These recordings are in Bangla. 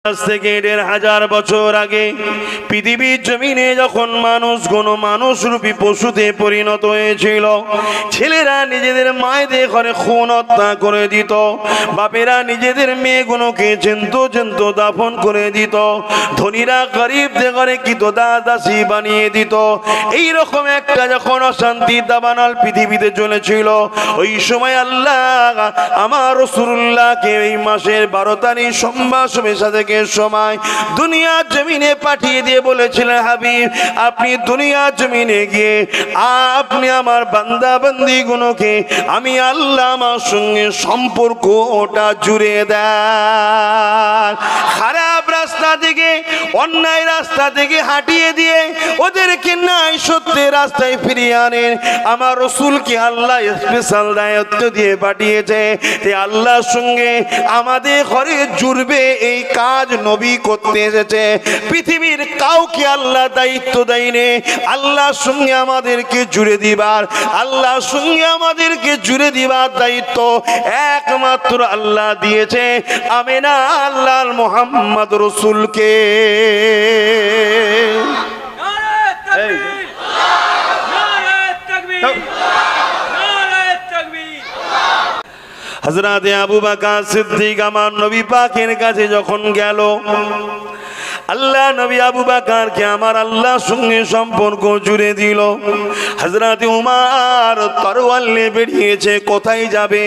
আজ থেকে ১৫০০ বছর আগে পৃথিবীর জমিনে যখন মানুষরূপী পশুতে পরিণত হয়েছিল, ছেলেরা নিজেদের মায়েদের ঘরে খুন হত্যা করে দিত, বাপেরা নিজেদের মেয়েগুলোকে চিন্ত দাফন করে দিত, ধনীরা গরিবদের ঘরে দাসী বানিয়ে দিত। এইরকম একটা যখন অশান্তি দাবানল পৃথিবীতে চলেছিল, ওই সময় আল্লাহ আমার রাসূলুল্লাহকে এই মাসের ১২ তারিখ সোমবার সাথে সময় দুনিয়া জমিনে পাঠিয়ে দিয়ে বলেছিলেন, হাবিব আপনি দুনিয়া জমিনে গিয়ে আপনি আমার বান্দা বান্দি গুলোকে আমি আল্লাহ আমার সঙ্গে সম্পর্ক ওটা জুড়ে দেন। খারাপ রাস্তা থেকে অন্যায় রাস্তা থেকে হাঁটিয়ে দিয়ে ওদেরকে নাই সত্যের রাস্তায় ফিরিয়ে আনেন। আমার রাসূলকে আল্লাহ স্পেশাল দায়িত্ব দিয়ে পাঠিয়েছে যে আল্লাহর সঙ্গে আমাদের ঘরে জুড়বে এই কাজ নবী করতে এসেছে। পৃথিবীর কাউকে আল্লাহ দায়িত্ব দেয়নি আল্লাহর সঙ্গে আমাদেরকে জুড়ে দিবার, আল্লাহর সঙ্গে আমাদেরকে জুড়ে দিবার দায়িত্ব একমাত্র আল্লাহ দিয়েছে আমিনা আল্লাহ মুহাম্মদ রাসূলকে। হযরত আবু বকর সিদ্দিক আমার নবী পাকের কাছে যখন গেল, আল্লাহ নবী আবু বকরকে আমার আল্লাহর সঙ্গে সম্পর্ক জুড়ে দিল। হযরত উমর তরোয়াল নিয়ে বেরিয়েছে, কোথায় যাবে?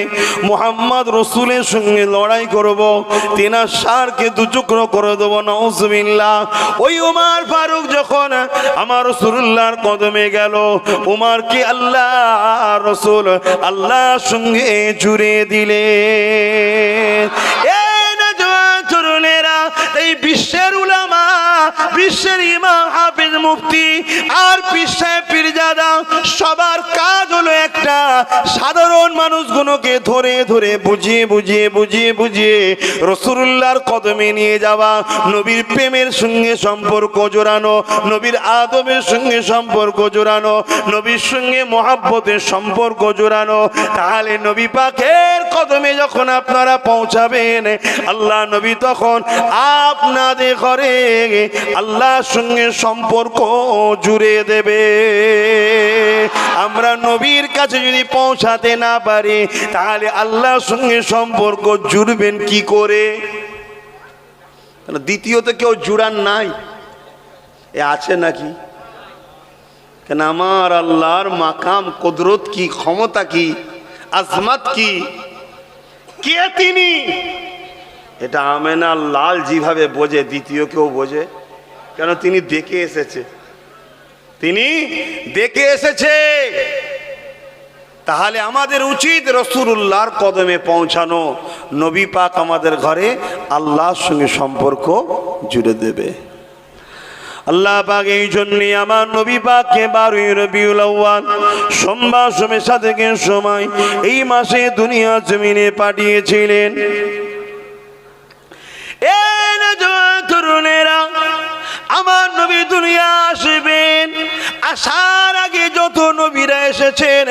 মুহাম্মদ রাসূলের সঙ্গে লড়াই করব, তিনার সারকে দুটুকরো করে দেব, নাউজুবিল্লাহ। ওই উমর ফারুক যখন আমার রাসূলুল্লাহর কদমে গেল, উমরকে আল্লাহ রাসূল আল্লাহর সঙ্গে জুড়ে দিলেন। এই বিশ্বের উলামা, বিশ্বের ইমাম হাফেজ মুফতি আর পীর সাহেব পীরজাদা সবার কাজ হলো একটা, সাধারণ মানুষগুলোকে ধরে ধরে বুঝিয়ে রাসূলুল্লাহর কদমে নিয়ে যাওয়া, নবীর প্রেমের সঙ্গে সম্পর্ক জোড়ানো, নবীর আদবের সঙ্গে সম্পর্ক জোড়ানো, নবীর সঙ্গে মহাব্বতের সম্পর্ক জোড়ানো। তাহলে নবী পাকের কদমে যখন আপনারা পৌঁছাবেন, আল্লাহ নবী তখন আপনাদের ঘরে আল্লাহর সঙ্গে সম্পর্ক জুড়ে দেবে। আমরা নবীর কাছে যদি পৌঁছাতে না পারি তাহলে আল্লাহর সঙ্গে সম্পর্ক জুড়বেন কি করে? দ্বিতীয়ত কেউ জুড়ান নাই, এ আছে নাকি? কেন আমার আল্লাহর মাকাম কুদরত কি, ক্ষমতা কি, আজমত কি, কে তিনি, এটা আমেনা লাল যেভাবে বোঝে দ্বিতীয় কেউ বোঝে। কেন? তিনি দেখে এসেছে, তিনি দেখে এসেছে। তাহলে আমাদের উচিত রাসূলুল্লাহর কদমে পৌঁছানো, নবী পাক আমাদের ঘরে আল্লাহর সঙ্গে সম্পর্ক জুড়ে দেবে। আল্লাহ পাক এই জন্যে আমার নবী পাককে 12 রবিউল আউয়াল সোমবার থেকে সময় এই মাসে দুনিয়া জমিনে পাঠিয়েছিলেন। তরুণেরা, আমার নবী দুনিয়া আসবেন, আসার আগে যত নবীরা এসেছেন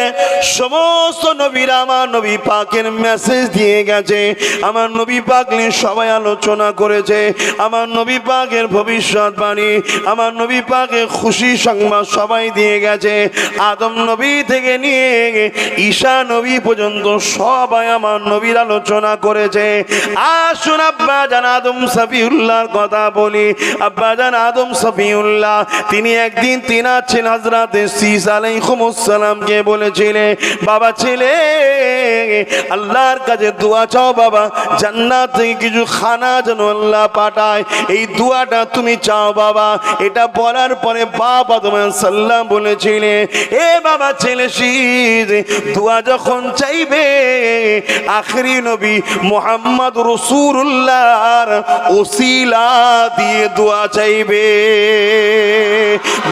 সমস্ত নবীরা আমার নবী পাকের মেসেজ দিয়ে গেছে। আমার নবী পাক নিয়ে সবাই আলোচনা করেছে, আমার নবী পাকের ভবিষ্যৎবাণী, আমার নবী পাকের খুশি সংবাদ সবাই দিয়ে গেছে। আদম নবী থেকে নিয়ে ঈসা নবী পর্যন্ত সবাই আমার নবীর আলোচনা করেছে। আসুন আব্বা জান আদম সফিউল্লাহর কথা বলি। আব্বা জান আদম সফিউল্লাহ তিনি একদিন তিনার ছেলে হযরত ঈসা আলাইহিস সালামকে বলেছিলেন, বাবা ছেলে আল্লাহর কাছে দোয়া চাও, বাবা জান্নাত থেকে কিছু খানা যেন আল্লাহ পাঠায়, এই দোয়াটা তুমি চাও বাবা। এটা বলার পরে বাবা আদম সাল্লাম বলেছিলেন, এ বাবা ছেলে দোয়া যখন চাইবে আখেরি নবী মুহাম্মদ রাসূলুল্লাহর ওসিলা দিয়ে দোয়া চাইবে।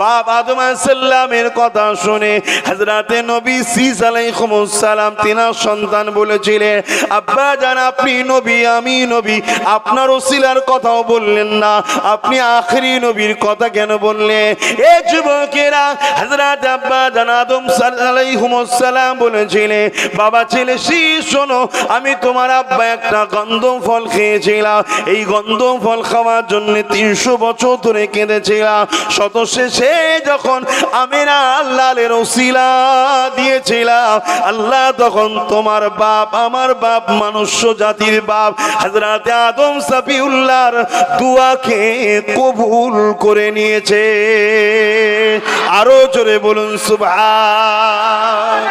বাবা আদম সাল্লামের কথা শুনে হযরত হযরতে নবী শীস আলাইহিস সালাম তিনার সন্তান বলেছিলেন, আব্বা জান আপনি নবী আমি নবী, আপনার ওসিলার কথাও বললেন না, আপনি আখেরি নবীর কথা কেন বললেন? এ যুবকেরা, হযরত আব্বা জান আদম আলাইহিস সালাম বলেছিলেন, বাবা ছেলে শীস শোনো, আমি তোমার আব্বা একটা গন্ধম ফল খেয়েছিলাম, এই গন্ধম ফল খাওয়ার জন্য 300 বছর ধরে কেঁদেছিলাম। শত শেষে যখন আমিনা আল্লাহর ওসিলা দিয়েছিলাম, আল্লাহ তখন তোমার বাপ আমার বাপ মনুষ্য জাতির বাপ হযরত আদম সফিউল্লাহর দুআকে কবুল করে নিয়েছে। আরো জোরে বলুন সুবহান।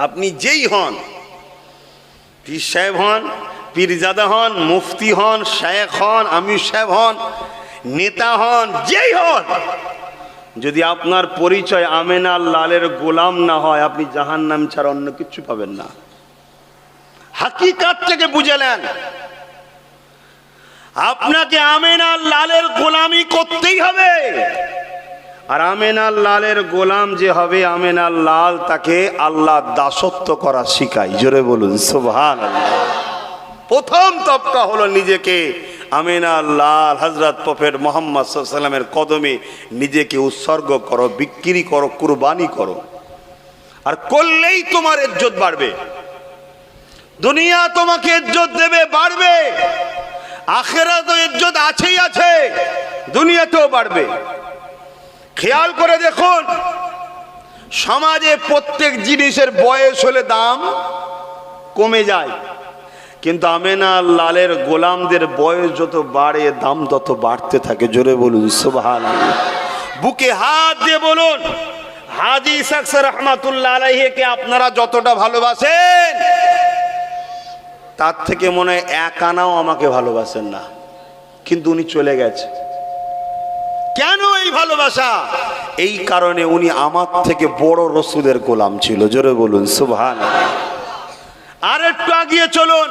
আপনি যেই হন, পীর সাহেব হন, পীরজাদা হন, মুফতি হন, শায়েখ হন, আমির সাহেব হন, নেতা হন, যেই হন, যদি আপনার পরিচয় আমেনা লালের গোলাম না হয়, আপনি জাহান্নাম ছাড়া অন্য কিছু পাবেন না। হাকিকাত থেকে বুঝে নেন, আপনাকে আমেনা লালের গোলামি করতেই হবে। আর আমেনা লালের গোলাম যে হবে, আমেনা লাল তাকে আল্লাহ দাসত্ব করা শিখায়। জোরে বলুন সুবহানাল্লাহ। প্রথম তবকা হলো নিজেকে আমেনা লাল হযরত প্রফেট মুহাম্মদ সাল্লাল্লাহু আলাইহি ওয়াসাল্লামের কদমে নিজেকে উৎসর্গ করো, বিক্রি করো, কুরবানি করো। আর করলেই তোমার ইজ্জত বাড়বে, দুনিয়া তোমাকে ইজ্জত দেবে, বাড়বে, আখিরাতে ইজ্জত আছেই আছে, দুনিয়াতেও বাড়বে। খেয়াল করে দেখুন, সমাজে প্রত্যেক জিনিসের বয়স হলে দাম কমে যায়, কিন্তু আমেনা লালের গোলামদের বয়স যত বাড়ে দাম তত বাড়তে থাকে। জোরে বলুন সুবহানাল্লাহ। বুকে হাত দিয়ে বলুন, হাজী ইসহাক রাহমাতুল্লাহ আলাইহিকে আপনারা যতটা ভালোবাসেন, তার থেকে মনে হয় এক আনাও আমাকে ভালোবাসেন না, কিন্তু উনি চলে গেছে। কেন এই ভালোবাসা? এই কারণে উনি আমার থেকে বড় রসুলের গোলাম ছিল। জোরে বলুন সুবহানাল্লাহ। আর একটু আগিয়ে চলুন,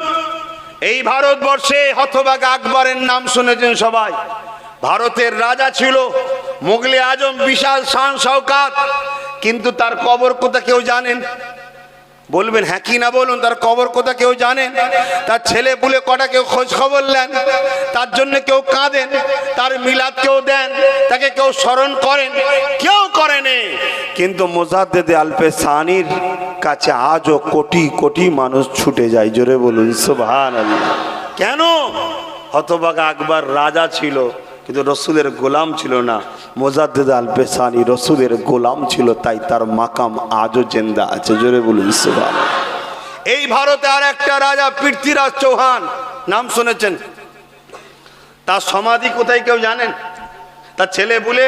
এই ভারতবর্ষে হতভাগা আকবরের নাম শুনেছেন সবাই। ভারতের রাজা ছিল, মুঘলে আজম, বিশাল শান শওকাত, কিন্তু তার কবর কোথা কেউ জানেন? বলবেন হ্যাঁ কি না বলুন, তার কবর কোথা কেউ জানেন? তার ছেলে পুলে কটা কেউ খোঁজ খবর নেন? তার জন্য কেউ কাঁদেন? তার মিলাদ কেউ দেন? তাকে কেউ স্মরণ করেন? কেউ করেনি। কিন্তু মুজাদ্দেদে আলপেসানির কাছে আজও কোটি কোটি মানুষ ছুটে যায়। জোরে বলুন সুবহানাল্লাহ। কেন? হতভাগা আকবর রাজা ছিল, কিন্তু রসুলের গোলাম ছিল না। মুজাদ্দেদ আলপেসানি রসুলের গোলাম ছিল, তাই তার মাকাম আজও জিন্দা আছে। জোরে বলুন সুবহানাল্লাহ। এই ভারতে আর একটা রাজা পৃথ্বীরাজ চৌহান, নাম শুনেছেন? তার সমাধি কোথায় কেউ জানেন? তার ছেলে বলে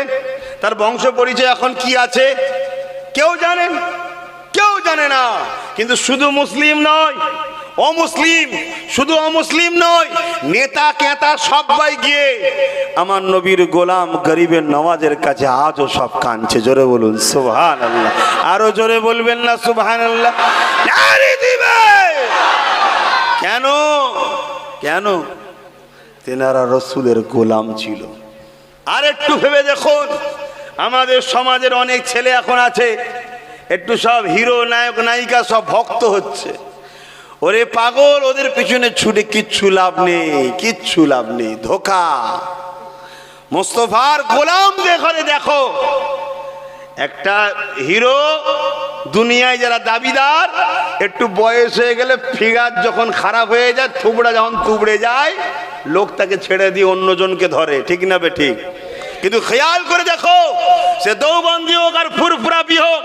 তার বংশ পরিচয় এখন কি আছে কেউ জানেন? কেউ জানে না। কিন্তু শুধু মুসলিম নয়, অমুসলিম, শুধু অমুসলিম নয়, নেতা কেতা সবাই গিয়ে আমার নবীর গোলাম গরিবের নওয়াজের কাছে আজও সব কাঁদছে। জোরে বলুন সুবহানাল্লাহ। আরো জোরে বলবেন না সুবহানাল্লাহ? নারী দিবে। কেন? কেন? তেনারা রসুলের গোলাম ছিল। আর একটু ভেবে দেখুন, আমাদের সমাজের অনেক ছেলে এখন আছে, একটু সব হিরো নায়ক নায়িকা সব ভক্ত হচ্ছে। ওরে পাগল, ওদের পিছনে ছুটে কিচ্ছু লাভ নেই, কিচ্ছু লাভ নেই, ধোকা। মোস্তফার গোলাম দেখে দেখো, একটা হিরো দুনিয়ায় যারা দাবিদার, একটু বয়স হয়ে গেলে ফিগার যখন খারাপ হয়ে যায়, থুবড়া যখন তুবড়ে যায়, লোক তাকে ছেড়ে দিয়ে অন্যজনকে ধরে। ঠিক না বে ঠিক? কিন্তু খেয়াল করে দেখো, সে দেওবন্দি হোক আর ফুরফুরাবি হোক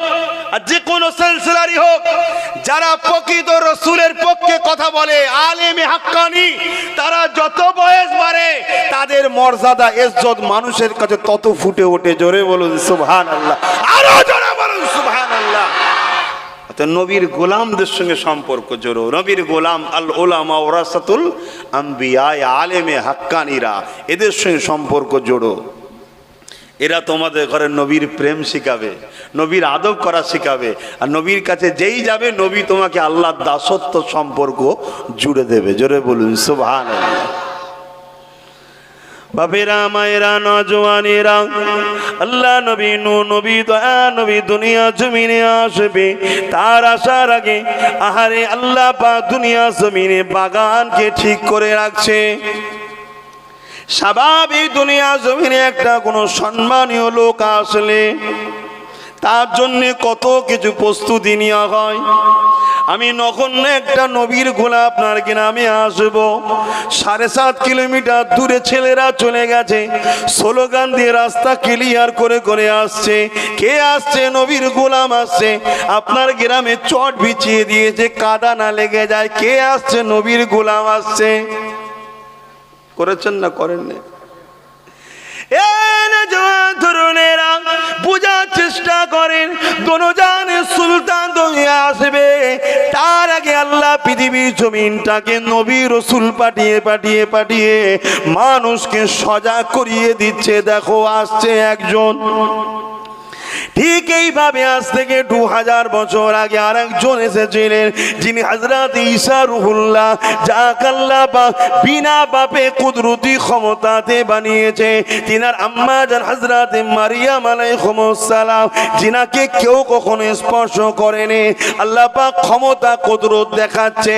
আর যে কোনো সিলসিলারই হোক, যারা প্রকৃত রসুলের পক্ষে কথা বলে, আলেমে হাক্কানি, তারা যত বয়স বাড়ে তাদের মর্যাদা ইজ্জত মানুষের কাছে তত ফুটে ওঠে। জোরে বলুন সুবহানাল্লাহ। আরো জোরে বলুন সুবহানাল্লাহ। নবীর গোলামদের সঙ্গে সম্পর্ক জোড়ো। নবীর গোলাম আল উলামা ওয়ারাসাতুল আম্বিয়া, আলেমে হাক্কানিরা, এদের সঙ্গে সম্পর্ক জোড়ো। এরা তোমাদের ঘরে নবীর প্রেম শিখাবে, নবীর আদব করা শিখাবে। আর নবীর কাছে যেই যাবে, নবী তোমাকে আল্লাহর দাসত্ব সম্পর্ক জুড়ে দেবে। জোরে বলুন সুবহানাল্লাহ। বাপেরা মায়েরা নজওয়ানেরা, আল্লাহ নবী নূর নবী দয়া নবী দুনিয়া জমিনে আসবে, তার আসার আগে আহারে আল্লাহ পাক দুনিয়া জমিনে বাগানকে ঠিক করে রাখছে। স্বাভাবিক দুনিয়া জমিনে একটা কোনো সম্মানীয় লোক আসলে তার জন্য কত কিছু প্রস্তুতি নেওয়া হয়। আমি নগণ্য একটা নবীর গোলা আপনার গ্রামে আসবো, 7.5 কিলোমিটার দূরে ছেলেরা চলে গেছে, স্লোগান দিয়ে রাস্তা ক্লিয়ার করে করে আসছে। কে আসছে? নবীর গোলাম আসছে। আপনার গ্রামে চট বিছিয়ে দিয়েছে কাদা না লেগে যায়। কে আসছে? নবীর গোলাম আসছে। করেছেন না করেন না? তরুণেরা বোঝার চেষ্টা করেন, দোনোজানের সুলতান দুনিয়া আসবে, তার আগে আল্লাহ পৃথিবীর জমিনটাকে নবী রসুল পাঠিয়ে পাঠিয়ে পাঠিয়ে মানুষকে সজাগ করিয়ে দিচ্ছে। দেখো আসছে একজন। ঠিক এইভাবে আজ থেকে 2000 বছর আগে আর একজন এসেছিলেন, যিনি হযরত ঈসা রুহুল্লাহ, যাকে আল্লাহ বিনা বাপে কুদরতি ক্ষমতাতে বানিয়েছে। তিনার আম্মা জান হযরত মারিয়াম আলাইহিস সালাম, যিনাকে কেউ কখনো স্পর্শ করেনি। আল্লাহ পাক ক্ষমতা কুদরত দেখাচ্ছে।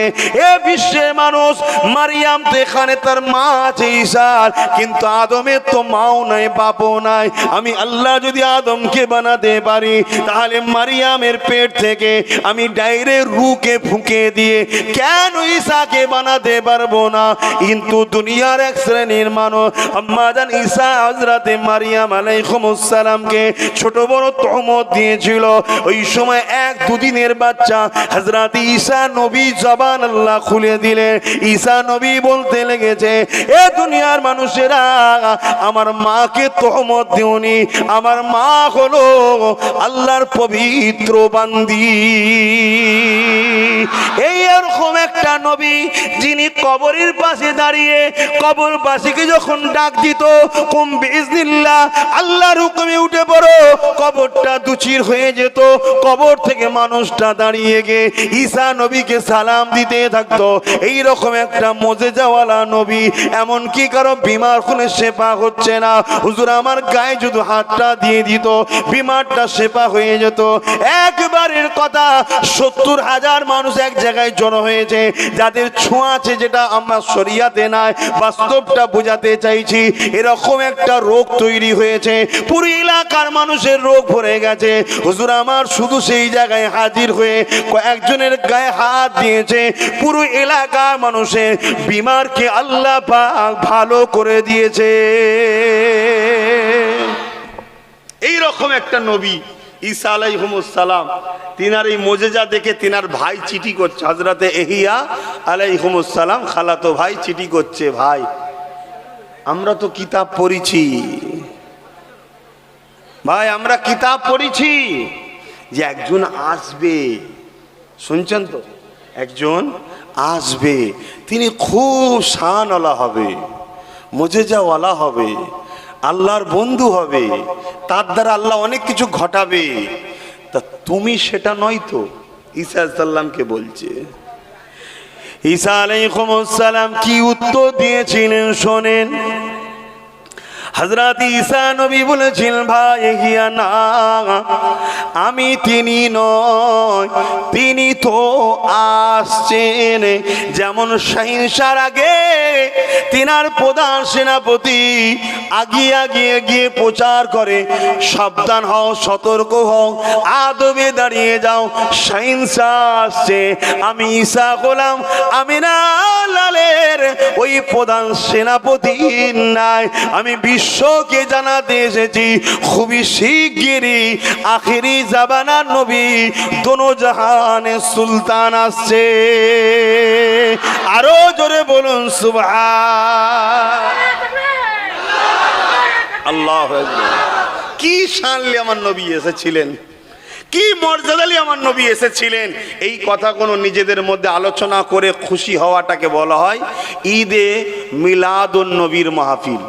এ বিশ্বের মানুষ, মারিয়াম তো এখানে তার মা আছে ঈসার, কিন্তু আদমের তো মাও নাই বাপও নাই। আমি আল্লাহ যদি আদমকে বানাতে পারি, তাহলে মারিয়ামের পেট থেকে আমি ডাইরেক্ট রূহকে ফুঁকে দিয়ে কেন ঈসাকে বানাতে পারবো না? কিন্তু দুনিয়ার এক শ্রেণীর মানুষ আম্মা জান ঈসা হযরত মারিয়াম আলাইহিস সালামকে ছোট বড় তহমত দিয়েছিল। ওই সময় 1-2 দিনের বাচ্চা হযরত ঈসা নবী জবান আল্লাহ খুলে দিলেন। ঈসা নবী বলতে লেগেছে, এ দুনিয়ার মানুষেরা, আমার মাকে তহমত দিওনি, আমার মা হলো আল্লাহর পবিত্র বান্দি। এই এরকম একটা নবী, যিনি কবরের পাশে দাঁড়িয়ে কবরবাসীকে যখন ডাক দিত, কুম বিইজনিল্লাহ, আল্লাহর হুকুমে উঠে পড়ো, কবরটা দুচির হয়ে যেত। কবর থেকে মানুষটা দাঁড়িয়ে গিয়ে ঈসা নবীকে সালাম দিতে থাকতো। এই রকম একটা মুজিজাওয়ালা নবী। এমনকি কারো বিমার হলে শেফা হচ্ছে না, হুজুর আমার গায়ে যদি হাতটা দিয়ে দিত, বিমারটা শেফা হয়ে যেত। একবারের কথা, 70,000 মানুষ এক জায়গায় জড়ো হয়েছে, যাদের ছোঁয়া আছে, যেটা আমরা শরিয়াতে নাই, বাস্তবটা বোঝাতে চাইছি। এরকম একটা রোগ তৈরি হয়েছে, পুরো এলাকার মানুষের রোগ ভরে গেছে। হুজুর আমার শুধু সেই জায়গায় হাজির হয়ে কয়েকজনের গায়ে হাত দিয়েছে, পুরো এলাকার মানুষের বিমারকে আল্লাহ পাক ভালো করে দিয়েছে। এই রকম একটা নবী ঈসা আলাইহিস সালাম, তিনার এই মুজিজা দেখে তিনার ভাই চিঠি করছে, হযরতে ইহইয়া আলাইহিস সালাম খালাতো ভাই চিঠি করছে, ভাই আমরা তো কিতাব পড়েছি, ভাই আমরা কিতাব পড়েছি যে একজন আসবে, শুনছেন তো, একজন আসবে, তিনি খুব শানওয়ালা হবে, মুজিজাওয়ালা হবে, আল্লাহর বন্ধু হবে, তার দ্বারা আল্লাহ অনেক কিছু ঘটাবে। তা তুমি সেটা নয় তো? ঈসা সাল্লামকে বলছে। ঈসা আলাইহিস সালাম কি উত্তর দিয়েছিলেন শোনেন। হযরত ঈসা নবী বলেছিলেন, ভাই ইয়া না, আমি তিনি নয়, তিনি তো আসছেন। যেমন সহিংসার আগে তিনার প্রধান সেনাপতি আগিয়ে আগিয়ে গিয়ে প্রচার করে, সাবধান হও, সতর্ক হও, আদবে দাঁড়িয়ে যাও, সহিংসা আসছে। আমি ঈসা গোলাম আমিনা লালের ওই প্রধান সেনাপতি নাই, আমি বিশ্বকে জানাতে এসেছি খুবই শিগগিরই আখেরি জামানার নবী, দোনো জাহানের সুলতান আসছে। আরো জোরে বলুন সুবহান আল্লাহু আকবার। কি শানলে আমার নবী এসেছিলেন, কি মর্যাদালি আমার নবী এসেছিলেন। এই কথাগুলো নিজেদের মধ্যে আলোচনা করে খুশি হওয়াটাকে বলা হয় ঈদে মিলাদুন নবীর মাহফিল।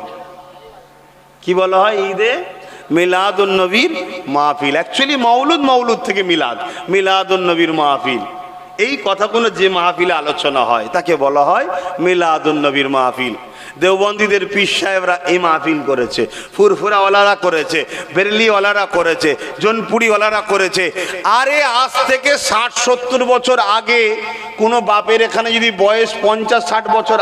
কি বলা হয়? ঈদে মিলাদুন নবীর মাহফিল। অ্যাকচুয়ালি মৌলুদ, মৌলুদ থেকে মিলাদ, মিলাদুন নবীর মাহফিল। এই কথাগুলো যে মাহফিলে আলোচনা হয় তাকে বলা হয় মিলাদুন নবীর মাহফিল। দেওবন্দীদের পীর সাহেবরা এই মাহফিল করেছে, ফুরফুরাওয়ালারা করেছে, বেরেলিওয়ালারা করেছে, জোনপুরিওয়ালারা করেছে। আরে আজ থেকে 60-70 বছর আগে কোনো বাপের এখানে যদি বয়স 50-60 বছর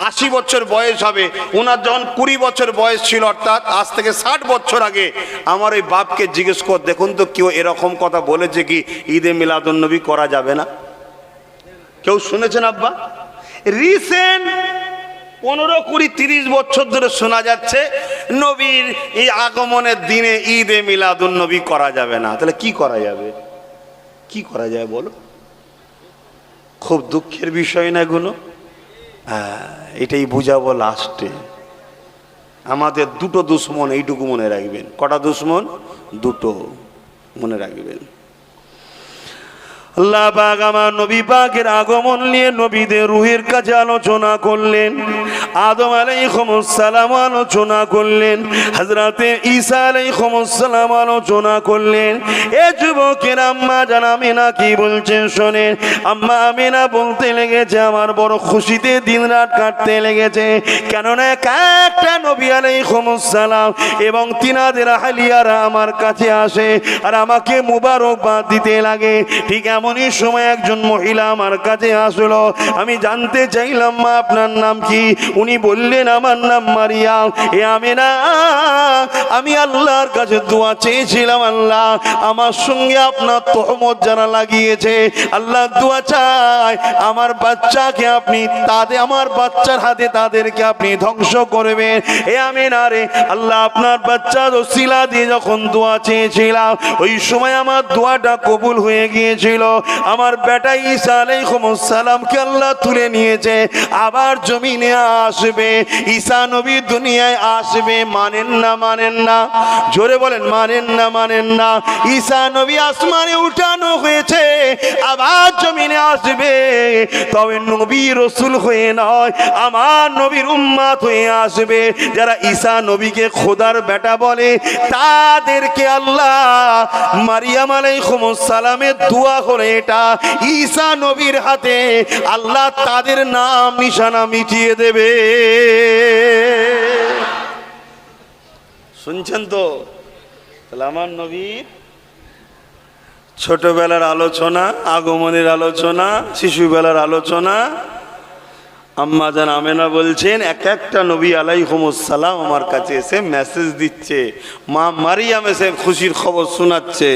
80 বছর বয়স হবে, ওনার যখন 20 বছর বয়স ছিল, অর্থাৎ আজ থেকে 60 বছর আগে, আমার ওই বাপকে জিজ্ঞেস কর, দেখুন তো কেউ এরকম কথা বলেছে কি ঈদে মিলাদুন্নবী করা যাবে না? কেউ শুনেছেন আব্বা? রিসেন্ট 15-20-30 বছর ধরে শোনা যাচ্ছে নবীর এই আগমনের দিনে ঈদে মিলাদুন্নবী করা যাবে না। তাহলে কি করা যাবে? কি করা যায় বলো? খুব দুঃখের বিষয় না এগুলো? এটাই বুঝাবো লাস্টে। আমাদের দুটো দুশ্মন, এইটুকু মনে রাখবেন। কটা দুশ্মন? দুটো, মনে রাখবেন। আল্লাহ পাক আমার নবী পাকের আগমন নিয়ে নবীদের রূহের কাছে আলোচনা করলেন। আদম আলাইহিস সালাম আলোচনা করলেন, হযরতে ঈসা আলাইহিস সালাম আলোচনা করলেন। এ যুবকের আম্মা জান আমিনা কি বলছেন শোনেন। আম্মা আমিনা বলতে লেগেছে, আমার বড় খুশিতে দিনরাত কাটতে লেগেছে, কেননা একটা নবী আলাইহিস সালাম এবং তিনাদের আহলিয়ারা আমার কাছে আসে আর আমাকে মুবারকবাদ দিতে লাগে। ঠিক এমনই সময় একজন মহিলা আমার কাছে আসলো। আমি জানতে চাইলাম, মা আপনার নাম কি? উনি বললেন, আমার নাম মারিয়াম। এ আমিনা, আমি আল্লাহর কাছে দোয়া চেয়েছিলাম, আল্লাহ আমার সঙ্গে আপনার তহমত যারা লাগিয়েছে, আল্লাহ দোয়া চাই আমার বাচ্চাকে আপনি আমার বাচ্চার হাতে তাদেরকে আপনি ধ্বংস করবেন। এ আমিনা রে, আল্লাহ আপনার বাচ্চার ওসিলা দিয়ে যখন দোয়া চেয়েছিলাম, ওই সময় আমার দোয়াটা কবুল হয়ে গিয়েছিল। আমার বেটা ঈসা আলাইহিস সালামকে আল্লাহ তুলে নিয়েছে, আবার জমিনে আসবে। ঈসা নবী দুনিয়ায় আসবে, মানেন না? মানেন না? জোরে বলেন, মানেন না? মানেন না? ঈসা নবী আসমানে উঠানো হয়েছে, আবার জমিনে আসবে, তবে নবী রাসূল হয়ে নয়, আমার নবীর উম্মত হয়ে আসবে। যারা ঈসা নবীকে খোদার বেটা বলে, তাদেরকে আল্লাহ মারিয়াম আলাইহিস সালামের দোয়া করে এটা ঈসা নবীর হাতে আল্লাহ তাদের নাম নিশানা মিটিয়ে দেবে। শুনছেন তো? তাহলে আমার নবীর ছোটবেলার আলোচনা, আগমনের আলোচনা, শিশুবেলার আলোচনা। আম্মা জান আমেনা বলছেন, এক একটা নবী আলাইহিস সালাম আমার কাছে এসে মেসেজ দিচ্ছে, মা মারিয়াম এসে খুশির খবর শোনাচ্ছে,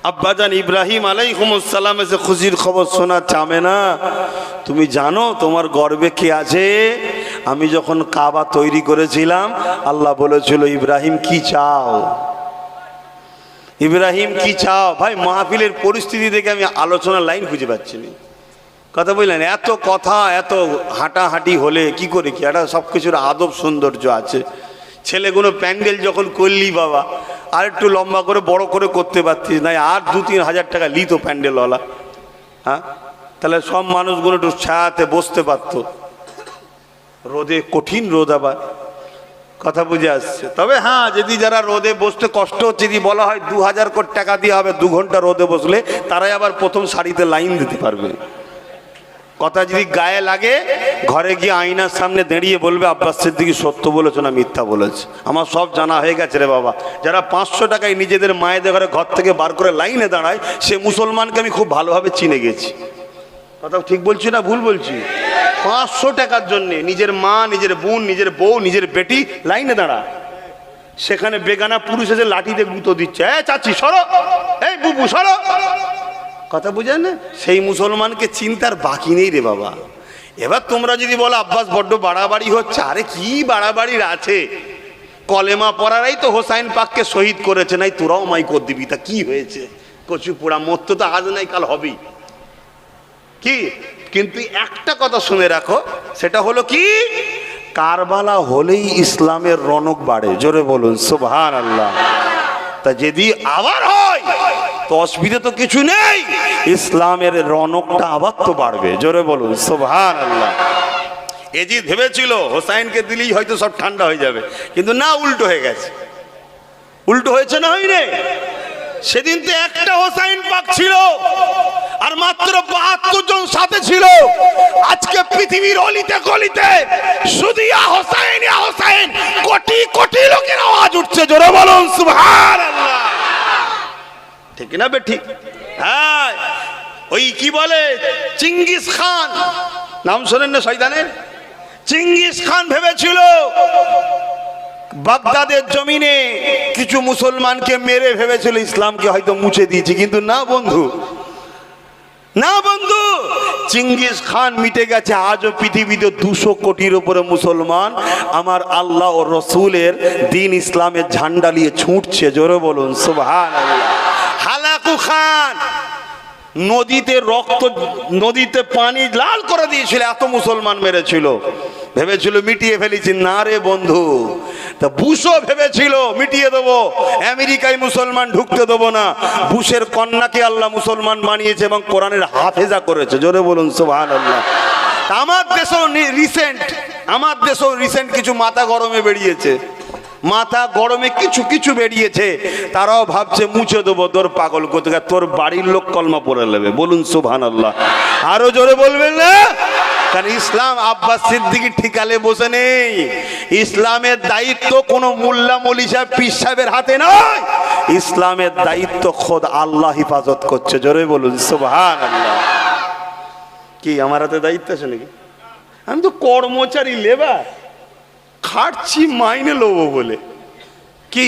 আব্বাজান ইব্রাহিম আলাইহিস সালাম এসে খুশির খবর শোনাচ্ছে, আমেনা তুমি জানো তোমার গর্বে কে আছে? আমি যখন কাবা তৈরি করেছিলাম, আল্লাহ বলেছিল, ইব্রাহিম কি চাও? ইব্রাহিম কি চাও? ভাই মাহফিলের পরিস্থিতি দেখে আমি আলোচনার লাইন খুঁজে পাচ্ছি না। কথা বললেন, এত কথা, এত হাঁটাহাঁটি হলে কি করে কি একটা সব কিছুর আদব সৌন্দর্য আছে। ছেলেগুলো প্যান্ডেল যখন করলি বাবা, আর একটু লম্বা করে বড় করে করতে পারতিস না, আর 2-3 হাজার টাকা লিত প্যান্ডেলওয়ালা। হ্যাঁ, তাহলে সব মানুষগুলো একটু ছায়াতে বসতে পারত। রোদে, কঠিন রোদ আবার, কথা বুঝে আসছে। তবে হ্যাঁ, যদি যারা রোদে বসতে কষ্ট হচ্ছে, যদি বলা হয় 2000 করে টাকা দিয়ে হবে 2 ঘন্টা রোদে বসলে, তারাই আবার প্রথম সারিতে লাইন দিতে পারবে। কথা যদি গায়ে লাগে, ঘরে গিয়ে আয়নার সামনে দাঁড়িয়ে বলবে, আব্বাস সিদ্দিকী সত্য বলেছো না মিথ্যা বলেছে। আমার সব জানা হয়ে গেছে রে বাবা। যারা 500 টাকায় নিজেদের মায়েদের ঘরে ঘর থেকে বার করে লাইনে দাঁড়ায়, সে মুসলমানকে আমি খুব ভালোভাবে চিনে গেছি। কথা ঠিক বলছি না ভুল বলছি? 500 টাকার জন্য নিজের মা, নিজের বোন, নিজের বউ, নিজের বেটি লাইনে দাঁড়ায়, সেখানে বেগানা পুরুষ এসে লাঠিতে গুঁতো দিচ্ছে, এ চাচি সরো, এই বুবু সরো। কথা বুঝেন না? সেই মুসলমানকে চিন্তার বাকি নেই রে বাবা। এবার তোমরা যদি বলো আব্বাস বড্ড বাড়াবাড়ি হচ্ছে, আরে কি বাড়াবাড়ির আছে? কলেমা পড়ারাই তো হোসাইন পাককে শহীদ করেছে, নাই তোরাও মাই কর দিবি, তা কি হয়েছে? কচু পোড়া মরতে তো আজ নাই কাল হবেই। কি কিন্তু একটা কথা শুনে রাখো, সেটা হলো কি, কারবালা হলেই ইসলামের রনক বাড়ে। জোরে বলুন সুবহানাল্লাহ। তা যদি আবার হয় তো অসুবিধা তো কিছু নেই, ইসলামের রনকটা আবার তো বাড়বে। জোরে বলুন সুবহানাল্লাহ। এজিদ ভেবেছিল হোসাইনকে দিলেই হয়তো সব ঠান্ডা হয়ে যাবে, কিন্তু না, উল্টো হয়ে গেছে। উল্টো হয়েছে না হয়নি? সেদিন তো একটা হোসাইন পাক ছিল আর মাত্র 72 জন সাথে ছিল। আজকে পৃথিবীর অলিতে গলিতে শুধু ইয়া হোসাইন কোটি কোটি লোকের আওয়াজ উঠছে, জোরে বলুন সুবহানাল্লাহ। ঠিক না বে ঠিক? হ্যাঁ, ওই কি বলে চিঙ্গিস খান, নাম শোনেন না শয়তানের? চিঙ্গিস খান ভেবেছিল বাগদাদের জমিনে কিছু মুসলমানকে মেরে ভেবেছিল ইসলামকে হয়তো মুছে দিয়েছি, কিন্তু না বন্ধু, না বন্ধু, চিঙ্গিস খান মিটে গেছে। আজও পৃথিবীতে 200 কোটির উপরে মুসলমান আমার আল্লাহ ও রসুলের দিন ইসলামের ঝান্ডা নিয়ে ছুটছে, জোরে বলুন সুবহানাল্লাহ। হালাকু খান নদীতে নদীতে পানি লাল করে দিয়েছিল, এত মুসলমান মেরেছিল, ভেবেছিল মিটিয়ে ফেলেছি। না রে বন্ধু, তা বুশও ভেবেছিল মিটিয়ে দেবো, আমেরিকায় মুসলমান ঢুকতে দেবো না। বুশের কন্যাকে আল্লাহ মুসলমান বানিয়েছে এবং কোরআনের হাফেজা করেছে, জোরে বলুন সুবহানাল্লাহ। আমার দেশেও রিসেন্ট কিছু মাথা গরমে বেরিয়েছে, মাথা গরমে কিছু কিছু বেরিয়েছে, তারাও ভাবছে মুছে দেবো, তোর পাগল কোথাকার, তোর বাড়ির লোক কলমা পড়ে নেবে, বলুন সুবহানাল্লাহ। আরো জোরে বলবেন না? কারণ ইসলাম আব্বাস সিদ্দিকীর ঠিকালে বসে নেই। ইসলামের দায়িত্ব কোনো মোল্লা মৌলী সাহেব পীর সাহেবের হাতে নয়, ইসলামের দায়িত্ব খোদ আল্লাহ হেফাজত করছে, জোরে বলুন সুবহানাল্লাহ। কি আমার হাতে দায়িত্ব আছে নাকি? আমি তো কর্মচারী, লেবার, খাটছি মাইনে লোবো বলে। কি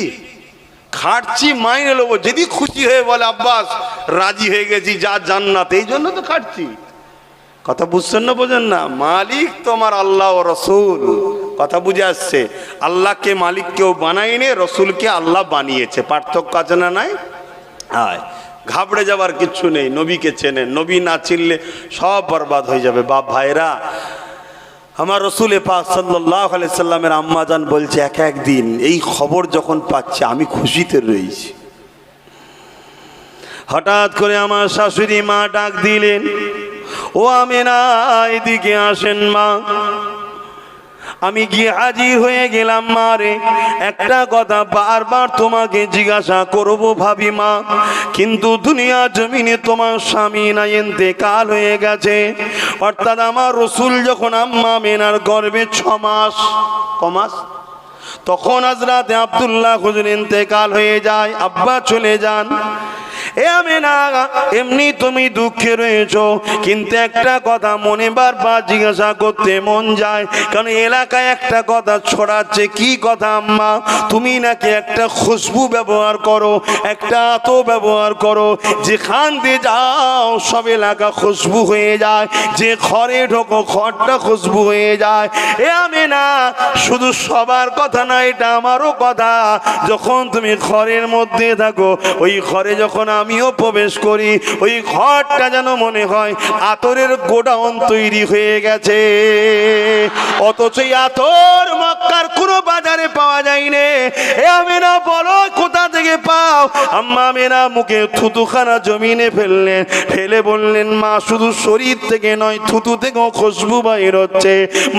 খাটছি মাইনে লোবো, যদি খুশি হয়ে বলে আব্বাস রাজি হয়ে গেছি যা জান্নাত, এই জন্য তো খাটছি। কথা বুঝছেন না বোঝেন না? মালিক তোমার আল্লাহ ও রসুল, কথা বুঝে আসছে? আল্লাহকে মালিক কেউ বানায়নি, রসুলকে আল্লাহ বানিয়েছে, পার্থক্য আছে না নাই? আয়, ঘাবড়ে যাবার কিচ্ছু নেই। নবীকে চেনেন, নবী না চিনলে সব বরবাদ হয়ে যাবে। বাপ ভাইরা, আমার রসুল পাক সাল্লাল্লাহু আলাইহি সাল্লামের আম্মা জান বলছে, একদিন এই খবর যখন পাচ্ছে আমি খুশিতে রয়েছি, হঠাৎ করে আমার শাশুড়ি মা ডাক দিলেন, ও আমেনা এদিকে আসেন মা। আমি গিয়ে হাজির হয়ে গেলাম। মা রে, একটা কথা বারবার তোমাকে জিজ্ঞাসা করব ভাবি মা, কিন্তু দুনিয়া জমিনে তোমার স্বামী না ইন্তেকাল হয়ে গেছে। অর্থাৎ আমার রসুল যখন আম্মা আমেনার গর্ভে 6 মাস, কমাস, তখন হযরত আব্দুল্লাহ হুজুর ইন্তেকাল হয়ে যায়, আব্বা চলে যান। এ আমেনা, এমনি তুমি দুঃখে রয়েছো, কিন্তু একটা কথা মনে বারবার জিজ্ঞাসা করতে মন যায়, কারণ এলাকায় একটা কথা ছড়াচ্ছে। কি কথা আম্মা? তুমি নাকি একটা খুশবু ব্যবহার করো, একটা আতো ব্যবহার করো, যেখান দিয়ে যাও সব এলাকা খুশবু হয়ে যায়, যে ঘরে ঢোকো ঘরটা খুশবু হয়ে যায়। এ আমেনা, শুধু সবার কথা না, এটা আমারও কথা। যখন তুমি ঘরের মধ্যে থাকো, ওই ঘরে যখন আমিও প্রবেশ করি, ওই ঘরটা যেন মনে হয় আতরের গোডাউন তৈরি হয়ে গেছে। অথচ আতর মক্কার কোনো বাজারে পাওয়া যায়নি। এ আমেনা বলো কোথা থেকে পাও? আম্মা আমেনা মুখে থুতুখানা জমিনে ফেললেন, ফেলে বললেন, মা শুধু শরীর থেকে নয়, থুতু থেকেও খুশবু বাইর হচ্ছে।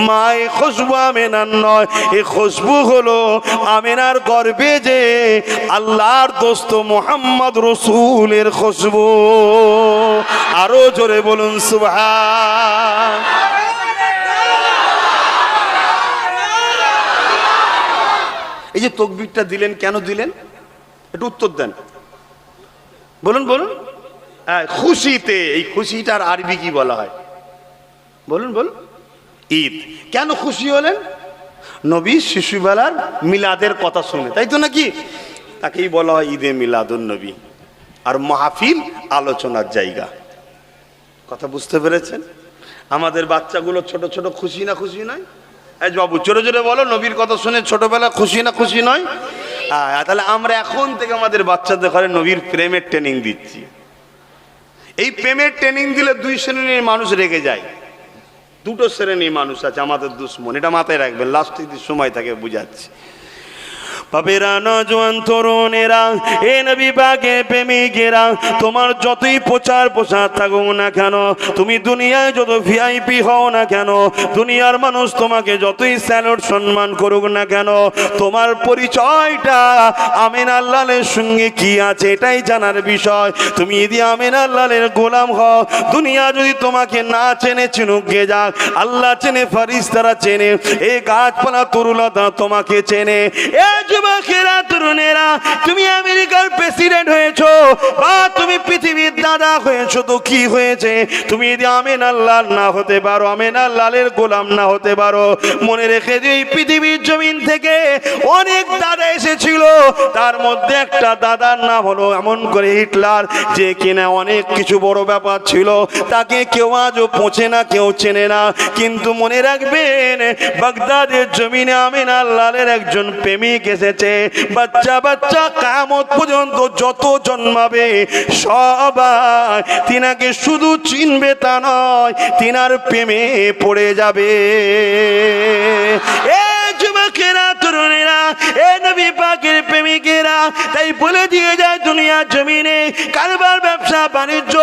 মা, এই খুশবু আমেনার নয়, এই খুশবু হলো আমেনার গর্ভে যে আল্লাহর দোস্ত মুহাম্মদ রসুলের খুশবু। আরো জোরে বলুন সুবহান। এই যে তাকবীরটা দিলেন, কেন দিলেন একটু উত্তর দেন, বলুন বলুন। খুশিতে, এই খুশিটার আরবি কি বলা হয় বলুন বলুন? ঈদ। কেন খুশি হলেন? নবী শিশুবেলার মিলাদের কথা শুনে, তাই তো নাকি? তাকেই বলা হয় ঈদে মিলাদুন নবী। আর মাহফিল আলোচনার জায়গা। কথা বুঝতে পেরেছেন? আমাদের বাচ্চাগুলো ছোট ছোট খুশি না খুশি নয়? এই বাবু জোরে জোরে বলো, নবীর কথা শুনে ছোটবেলা খুশি না খুশি নয়? তাহলে আমরা এখন থেকে আমাদের বাচ্চাদের ঘরে নবীর প্রেমের ট্রেনিং দিচ্ছি। এই প্রেমের ট্রেনিং দিলে 2 শ্রেণীর মানুষ রেগে যায়। 2 শ্রেণীর মানুষ আছে আমাদের দুশ্মন, এটা মাথায় রাখবেন, লাস্টে যদি সময় থাকে বুঝাচ্ছি। বাপেরা, নজওয়ান তরুণেরা, এ নবী পাকের প্রেমিকেরা, তোমার যতই প্রচার প্রসার থাকুক না কেন, তুমি দুনিয়ায় যত ভিআইপি হও না কেন, দুনিয়ার মানুষ তোমাকে যতই স্যালুট সম্মান করুক না কেন, তোমার পরিচয়টা আমিনা আল্লাহর সঙ্গে কি আছে এটাই জানার বিষয়। তুমি যদি আমিনা আল্লাহর গোলাম হও, দুনিয়া যদি তোমাকে না চেনে, চিনুক গে যাক, আল্লাহ চেনে, ফেরেশতারা চেনে, এই গাছপালা তরুলতা তোমাকে চেনে। এ যুবকেরা, তরুণেরা, তুমি আমেরিকার প্রেসিডেন্ট হয়েছো বা তুমি পৃথিবীর দাদা হয়েছো, তো কি হয়েছে? তুমি যদি আমিনা আল্লাহ না হতে পারো, আমিনা আল্লাহর গোলাম না হতে পারো, মনে রেখে যে এই পৃথিবীর জমিন থেকে অনেক দাদা এসেছিল, তার মধ্যে একটা দাদার নাম হলো এমন করে হিটলার, যে কিনা অনেক কিছু বড় ব্যাপার ছিল, তাকে কেউ আজও পৌঁছে না, কেউ চেনে না। কিন্তু মনে রাখবেন, বাগদাদের জমিনে আমিনা আল্লাহর একজন প্রেমিক এসেছে। বাচ্চা বাচ্চা কিয়ামত পর্যন্ত যত জন্মাবে সবাই তিনাকে শুধু চিনবে তা নয়, তিনার প্রেমে পড়ে যাবে। এ যুবকেরা, তরুণেরা, এ নবী পাকের প্রেমিকেরা, তাই বলে দিয়ে যায় দুনিয়ার জমিনে কারবার, ব্যবসা বাণিজ্য,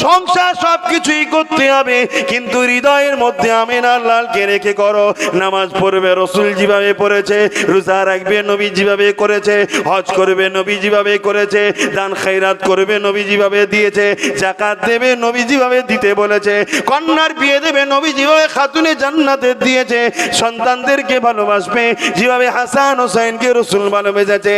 সংসার সবকিছুই করতে হবে, কিন্তু হৃদয়ের মধ্যে আমিনা আল্লাহকে রেখে করো। নামাজ পড়বে রাসূল যেভাবে পড়েছে, রোজা রাখবে নবী যেভাবে করেছে, হজ করবে নবী যেভাবে করেছে, দান খায়রাত করবে নবী যেভাবে দিয়েছে, যাকাত দেবে নবী যেভাবে দিতে বলেছে, কন্যার বিয়ে দেবে নবী যেভাবে খাতুনে জান্নাতে দিয়েছে, সন্তানদেরকে ভালোবাসবে যেভাবে হাসান হোসেনকে রাসূল ভালোবেসেছে।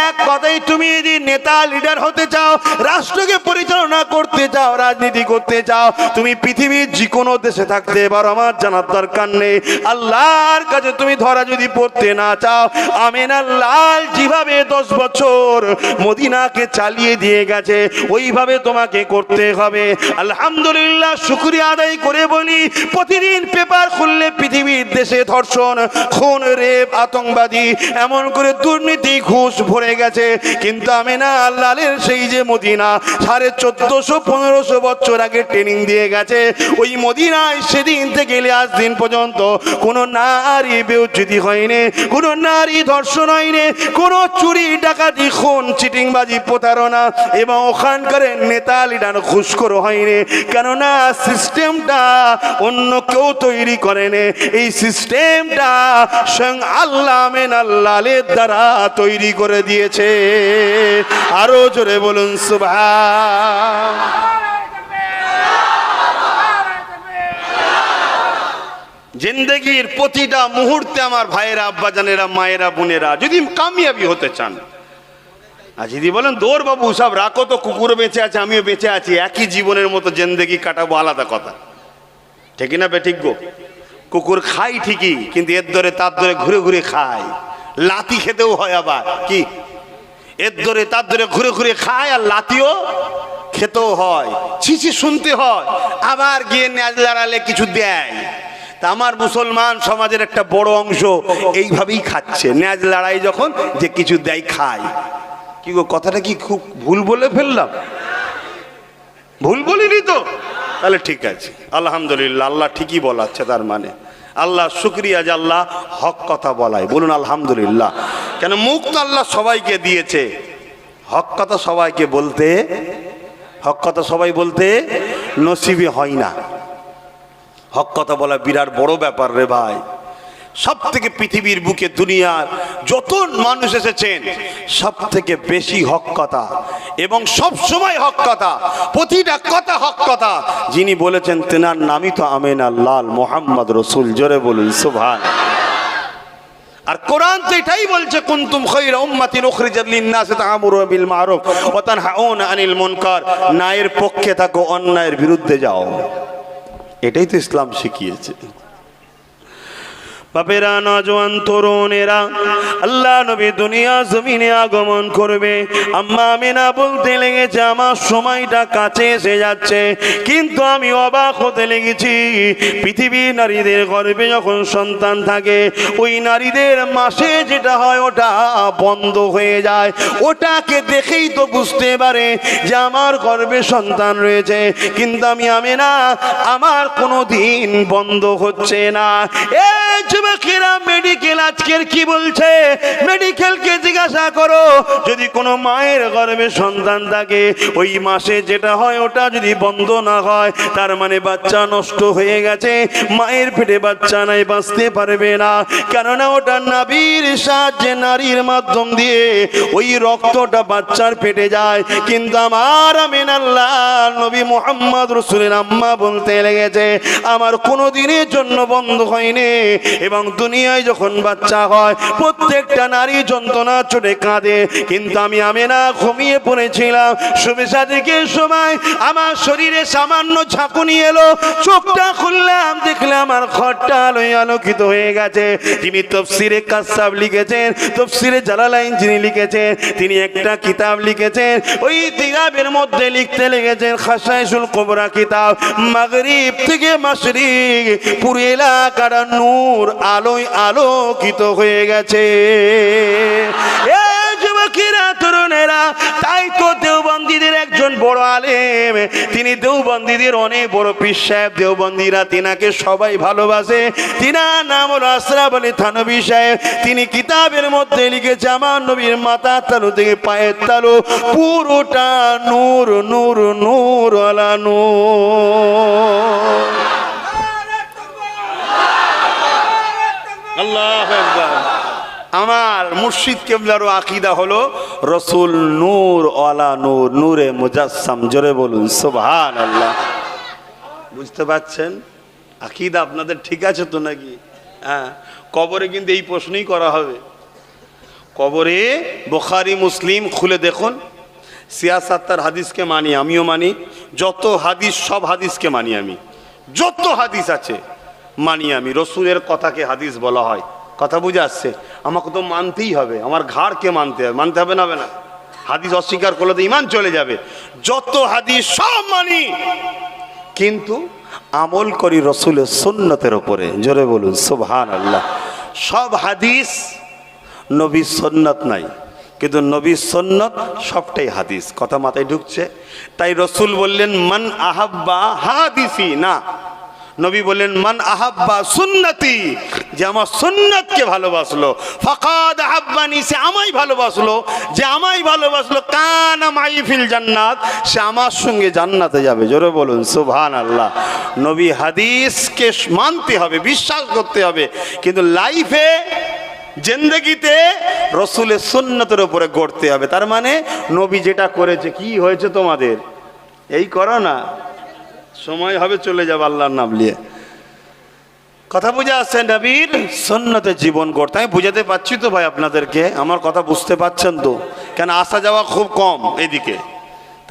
এক কথাই, তুমি যদি নেতা লিডার হতে চাও, রাষ্ট্রকে পরিচালনা করতে চাও, রাজনীতি করতে চাও, তুমি পৃথিবীর যে কোনো দেশে থাকতে পারো, আমার জানার দরকার নেই। আল্লাহর কাছে তুমি ধরা যদি পড়তে না চাও, আমিনা আল্লাহ যেভাবে 10 বছর মদিনাকে চালিয়ে দিয়ে গেছে, ওইভাবে তোমাকে করতে হবে। আলহামদুলিল্লাহ, শুকরিয়া আদায় করে বলি, প্রতিদিন পেপার খুললে পৃথিবীর দেশে ধর্ষণ, খুন, রেপ, আতঙ্কবাদী, এমন করে দুর্নীতি, ঘুষ ভরে গেছে। কিন্তু আমিনা আল্লাহর সেই যে মদিনা 1450-1500 বছর আগে ট্রেনিং দিয়ে গেছে, ওই মদিনায় সেদিন থেকে আজ দিন পর্যন্ত কোনো নারী বেউজ্জতি হয়নি, কোনো নারী ধর্ষণ হয়নি, কোনো চুরি, ডাকাতি, খুন, চিটিংবাজি, প্রতারণা, এবং ওখানকার নেতা লিডার ঘুষখোর হয়নি। কেননা সিস্টেমটা অন্য কেউ তৈরি করেনি, এই সিস্টেমটা স্বয়ং আল্লাহ আমিনা আল্লাহর দ্বারা তৈরি করে দিয়েছে। আরো জোরে বলুন সুবহান। জিন্দেগির প্রতিটা মুহূর্তে আমার ভাইয়েরা, আব্বাজানেরা, মায়েরা, বোনেরা, যদি কামিয়াবি হতে চান, আর যদি বলেন দৌড় বাবু সব রাখো তো, কুকুর বেঁচে আছে, আমিও বেঁচে আছি, একই জীবনের মতো জিন্দেগি কাটাবো, আলাদা কথা, ঠিক না বেঠিক গো? কুকুর খাই ঠিকই, কিন্তু এর ধরে তার ধরে ঘুরে ঘুরে খায়, লাতি খেতেও হয়, আবার কি এর ধরে তার ধরে ঘুরে ঘুরে খায়, আর লাতিও খেতেও হয়, ছিছি শুনতে হয়, আবার গিয়ে ন্যাজ লড়ালে কিছু দেয়। তা আমার মুসলমান সমাজের একটা বড় অংশ এইভাবেই খাচ্ছে, ন্যাজ লড়াই যখন যে কিছু দেয় খায়। কি গো, কথাটা কি খুব ভুল বলে ফেললাম? ভুল বলিনি তো? তাহলে ঠিক আছে, আলহামদুলিল্লাহ, আল্লাহ ঠিকই বলাচ্ছে, তার মানে আল্লাহ শুকরিয়া যে আল্লাহ হক কথা বলায়। বলুন আলহামদুলিল্লাহ। কেন, মুখ তো আল্লাহ সবাইকে দিয়েছে, হক কথা সবাইকে বলতে, হক কথা সবাই বলতে নসিবে হয় না। হক কথা বলা বিরাট বড় ব্যাপার রে ভাই। সব থেকে পৃথিবীর বুকে দুনিয়ার যত মানুষ এসেছেন, সব থেকে বেশি হক কথা এবং সব সময় হক কথা, প্রতিটা কথা হক কথা যিনি বলেছেন, তেনার নামই তো আমিনা আল্লাহ মুহাম্মদ রাসূল। জোরে বলুন সুবহান। আর কোরআন তো এটাই বলছে, কুনতুম খায়রা উম্মাতিন উখরিজাত লিন-নাসি তা'মুরুনা বিল মা'রুফ ওয়া তানহাউনা আনিল মুনকার। ন্যায়ের পক্ষে থাকো, অন্যায়ের বিরুদ্ধে যাও, এটাই তো ইসলাম শিখিয়েছে। বাপেরা, নওজোয়ান তরুণেরা, আল্লাহ নবী দুনিয়া জমিনে আগমন করবে। আম্মা আমিনা বলতে লেগেছে, আমার সময়টা কাছে এসে যাচ্ছে, কিন্তু আমি অবাক হতে লেগেছি। পৃথিবীর নারীদের গর্ভে যখন সন্তান থাকে, ওই নারীদের মাসে যেটা হয় ওটা বন্ধ হয়ে যায়। ওটাকে দেখেই তো বুঝতে পারে যে আমার গর্ভে সন্তান রয়েছে, কিন্তু আমি আমিনা, আমার কোনো দিন বন্ধ হচ্ছে না। এই যুবকেরা মেডিকেল আজকের কি বলছে, মেডিকেলকে জিজ্ঞাসা করো, যদি কোনো মায়ের গর্ভে সন্তান থাকে ওই মাসে যেটা হয় ওটা যদি বন্ধ না হয় তার মানে বাচ্চা নষ্ট হয়ে গেছে, মায়ের পেটে বাচ্চা নাই, বাঁচতে পারবে না। কেননা ওটা নাভির সাহায্যে নারীর মাধ্যম দিয়ে ওই রক্তটা বাচ্চার পেটে যায়। কিন্তু আমার আমিন আল্লাহ নবী মুহাম্মদ রাসূলের আম্মা বলতে লেগেছে আমার কোনো দিনের জন্য বন্ধ হয়নি, এবং দুনিয়ায় যখন বাচ্চা হয় প্রত্যেকটা নারী যন্ত্রণা চোটে কাঁদে, কিন্তু আমি আমিনা ঘুমিয়ে পড়েছিলাম। শুভেচ্ছা থেকে সময় আমার শরীরে সামান্য ঝাঁকুনি এলো, চোখটা খুললাম, দেখলাম আমার ঘরটা আলোয় আলোকিত হয়ে গেছে। তিনি তাফসীরে কাসাব লিখেছেন, তাফসীরে জালালাইন যিনি লিখেছেন তিনি একটা কিতাব লিখেছেন, ওই কিতাবের মধ্যে লিখতে লেগেছেন খাসাইসুল কুবরা কিতাব, মাগরিব থেকে মাশরিক পুরো এলাকাটা নূর আলোয় আলোকিত হয়ে গেছে। যুবকেরা তরুণেরা, তাই তো দেওবন্দীদের একজন বড় আলেম, তিনি দেওবন্দীদের অনেক বড় পীর সাহেব, দেওবন্দীরা তিনাকে সবাই ভালোবাসে। তিনার নাম হলো আশরাফ আলী থানভী সাহেব। তিনি কিতাবের মধ্যে লিখেছে আমার নবীর মাথা তালু থেকে পায়ের তালু পুরোটা নূর নূর নূর আলা নূর। আল্লাহু আকবার। আমার মুর্শিদ কেবলারও আকীদা হলো রসুল নূর ওয়ালা নূর, নূরে মুজাসসাম। জোরে বলুন সুবহানাল্লাহ। বুঝতে পারছেন আকীদা আপনাদের ঠিক আছে তো নাকি? হ্যাঁ, কবরে কিন্তু এই প্রশ্নই করা হবে। কবরে বুখারী মুসলিম খুলে দেখুন, সিয়াসাত্তার হাদিসকে মানি, আমিও মানি, যত হাদিস সব হাদিসকে মানি আমি, যত হাদিস আছে মানি আমি। রসুলের কথাকে হাদিস বলা হয়, কথা বুঝে আসছে? আমাকে তো মানতেই হবে, আমার ঘাড়কে মানতে হবে, মানতে হবে না? হবে না? হাদিস অস্বীকার করলে তো ইমান চলে যাবে। যত হাদিস সব মানি, কিন্তু আমল করি রসুলের সুন্নতের উপরে। জোরে বলুন সুবহানাল্লাহ। সব হাদিস নবীর সুন্নত নাই, কিন্তু নবীর সুন্নত সবটাই হাদিস। কথা মাথায় ঢুকছে? তাই রসুল বললেন মান আহাব্বা হাদিসি না, নবী বললেন মান আহাব্বা সুন্নতি, যে আমার সুন্নতকে ভালোবাসলো, ফাকাদ আহাব্বানি, সে আমায় ভালোবাসলো, যে আমায় ভালোবাসলো কানা মাই ফিল জান্নাত, সে আমার সঙ্গে জান্নাতে যাবে। জোরে বলুন সুবহানাল্লাহ। নবী হাদিসকে মানতে হবে, বিশ্বাস করতে হবে, কিন্তু লাইফে জিন্দেগিতে রসুলের সুন্নতের উপরে গড়তে হবে। তার মানে নবী যেটা করেছে, কি হয়েছে তোমাদের, এই করো না, সময় হবে চলে যাবে আল্লাহর নাম নিয়ে। কথা বুঝে আসছে? নবীর সুন্নতে জীবন গড়তে। আমি বুঝাতে পারছি তো ভাই আপনাদেরকে? আমার কথা বুঝতে পারছেন তো? কেন আসা যাওয়া খুব কম এদিকে,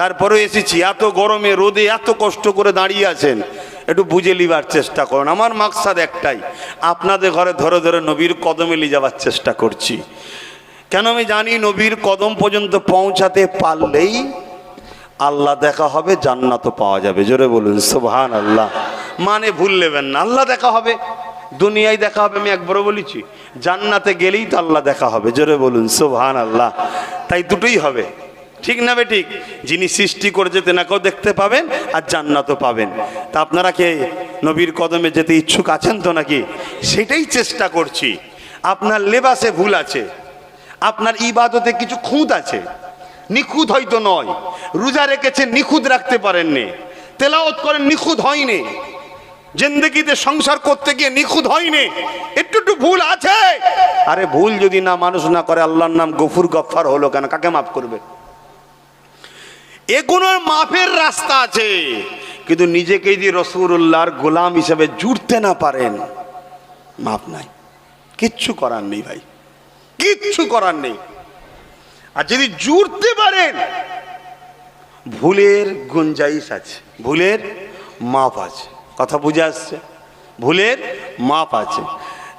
তারপরে এসেছি, এত গরমে রোদে এত কষ্ট করে দাঁড়িয়ে আছেন, একটু বুঝে লিবার চেষ্টা করুন। আমার মাকসাদ একটাই, আপনাদের ঘরে ধরে ধরে নবীর কদমে নিয়ে যাওয়ার চেষ্টা করছি। কেন আমি জানি নবীর কদম পর্যন্ত পৌঁছাতে পারলেই আল্লাহ দেখা হবে, জান্নাতও পাওয়া যাবে। জোরে বলুন সুবহানাল্লাহ। মানে ভুল নেবেন না, আল্লাহ দেখা হবে, দুনিয়ায় দেখা হবে। আমি একবারও বলেছি জান্নাতে গেলেই তো আল্লাহ দেখা হবে। জোরে বলুন সুবহানাল্লাহ। তাই দুটোই হবে, ঠিক না বেঠিক? যিনি সৃষ্টি করেছে তেনাকেও দেখতে পাবেন আর জান্নাতও পাবেন। তা আপনারা কে নবীর কদমে যেতে ইচ্ছুক আছেন তো নাকি? সেটাই চেষ্টা করছি। আপনার লেবাসে ভুল আছে, আপনার ইবাদতে কিছু খুঁত আছে, নিখুঁত হয়তো নয়। রোজা রেখেছেন, নিখুঁত রাখতে পারেননি। তেলাওয়াত করেন, নিখুঁত হয়নি। জিন্দেগিতে সংসার করতে গিয়ে নিখুঁত হয়নি, একটু একটু ভুল আছে। আরে ভুল যদি না মানুষ না করে, আল্লাহর নাম গফুর গফফার হলো কেন? কাকে মাফ করবে? এগুলোর মাফের রাস্তা আছে, কিন্তু নিজেকে যদি রাসূলুল্লাহর গোলাম হিসেবে জুড়তে না পারেন, মাফ নাই, কিচ্ছু করার নেই ভাই, কিচ্ছু করার নেই। আর যদি জুড়তে পারেন, ভুলের গুঞ্জাইশ আছে, ভুলের মাপ আছে। কথা বুঝে আসছে? ভুলের মাপ আছে।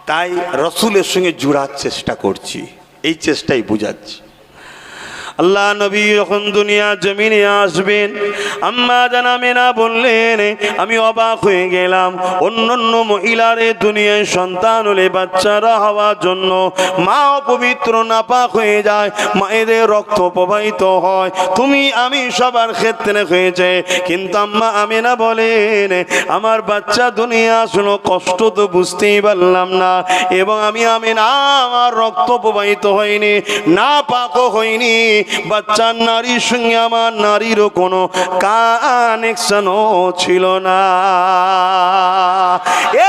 তাই রসুলের সঙ্গে জুড়ার চেষ্টা করছি, এই চেষ্টাই বুঝাচ্ছি। আল্লাহ নবী যখন দুনিয়া জমিনে আসবেন, আম্মা জান আমেনা বললেন, আমি অবাক হয়ে গেলাম। অন্যান্য মহিলারে দুনিয়ায় সন্তান হলে বাচ্চারা হওয়ার জন্য মা অপবিত্র নাপাক হয়ে যায়, মায়েদের রক্ত প্রবাহিত হয়, তুমি আমি সবার ক্ষেত্রে হয়েছে। কিন্তু আম্মা আমেনা বলেন, আমার বাচ্চা দুনিয়া আসলো কষ্ট তো বুঝতেই পারলাম না, এবং আমি আমেনা আমার রক্ত প্রবাহিত হয়নি, না পাকও হয়নি, বাচ্চার নারীর সঙ্গে আমার নারীরও কোনো কানেকশনও ছিল না।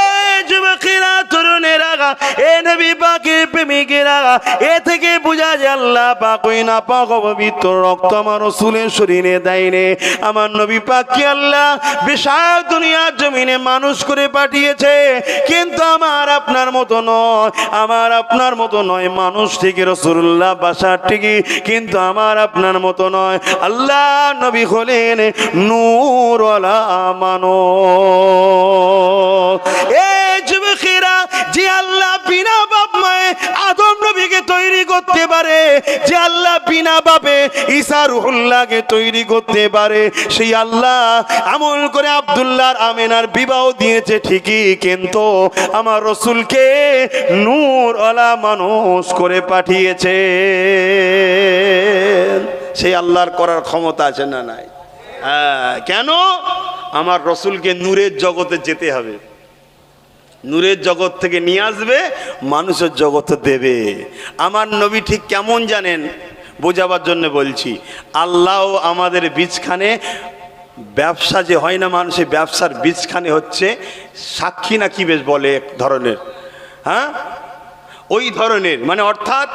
এ যুবকেরা, তরুণেরা, এ নবী পাকের প্রেমিকেরা, এ থেকে বোঝা যায় আল্লাহ পাক ওই না পাক পবিত্র রক্ত আমার রাসূলের শরীরে দেয়নি। আমার নবী পাককে আল্লাহ বিশাল দুনিয়ার জমিনে মানুষ করে পাঠিয়েছে, কিন্তু আমার আপনার মতো নয়, আমার আপনার মতো নয়। মানুষ থেকে রাসূলুল্লাহ বাসার ঠিকই, কিন্তু আমার আপনার মতো নয়। আল্লাহ নবী হলেন নূরওয়ালা মানুষ। এ যুবকেরা, যে আল্লাহ বিনা বাপ মায়ে আদম নবীকে তৈরি করতে পারে, যে আল্লাহ বিনা বাপে ঈসা রুহুল্লাহকে তৈরি করতে পারে, সেই আল্লাহ আমল করে আব্দুল্লাহর আমেনার বিবাহ দিয়েছে ঠিকই, কিন্তু আমার রাসূলকে নূরওয়ালা মানুষ করে পাঠিয়েছে। সেই আল্লাহর করার ক্ষমতা আছে না নাই? হ্যাঁ, কেন? আমার রাসূলকে নূরের জগতে যেতে হবে, নূরের জগৎ থেকে নিয়ে আসবে, মানুষের জগতে দেবে। আমার নবী ঠিক কেমন জানেন? বোঝাবার জন্য বলছি। আল্লাহ আমাদের বীজখানে, ব্যবসা যে হয় না মানুষের, ব্যবসার বীজখানে হচ্ছে সাক্ষী না কি বেশ বলে এক ধরনের, হ্যাঁ ওই ধরনের, মানে অর্থাৎ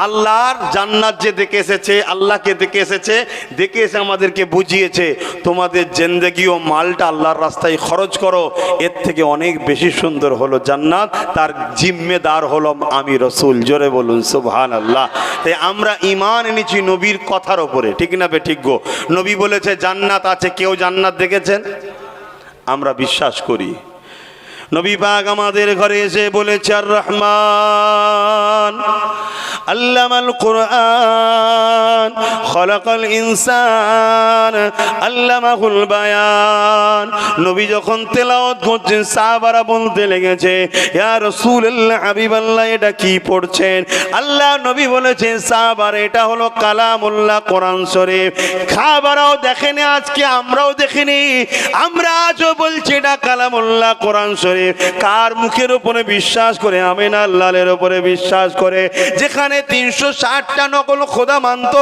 আল্লাহর জান্নাত যে দেখে এসেছে, আল্লাহকে দেখে এসেছে, দেখে এসে আমাদেরকে বুঝিয়েছে, তোমাদের জিন্দেগি ও মালটা আল্লাহর রাস্তায় খরচ করো, এর থেকে অনেক বেশি সুন্দর হলো জান্নাত। তার জিম্মেদার হলাম আমি রাসূল। জোরে বলুন সুবহানাল্লাহ। তাই আমরা ঈমান এনেছি নবীর কথার ওপরে, ঠিক না বে ঠিক গো? নবী বলেছে জান্নাত আছে, কেউ জান্নাত দেখেছেন? আমরা বিশ্বাস করি। নবী পাক আমাদের ঘরে এসে বলেছে, আর রহমান আল্লামাল কুরআন খলাকাল ইনসান আল্লামাহুল বায়ান। নবী যখন তেলাওয়াত করছেন, সাহাবারা বলতে লেগেছে, ইয়া রাসূলুল্লাহ, হাবিবাল্লাহ, এটা কি পড়ছেন? আল্লাহ নবী বলেছেন, সাহাবারা, এটা হলো কালামুল্লাহ, কোরআন শরীফ। সাহাবারাও দেখেনি, আজকে আমরাও দেখিনি, আমরা আজও বলছি এটা কালামুল্লাহ, কোরআন শরীফ। কার মুখের উপরে বিশ্বাস করে? আমিনা আল্লাহর উপরে বিশ্বাস করে। যেখানে 360টা নকল খোদা মানত,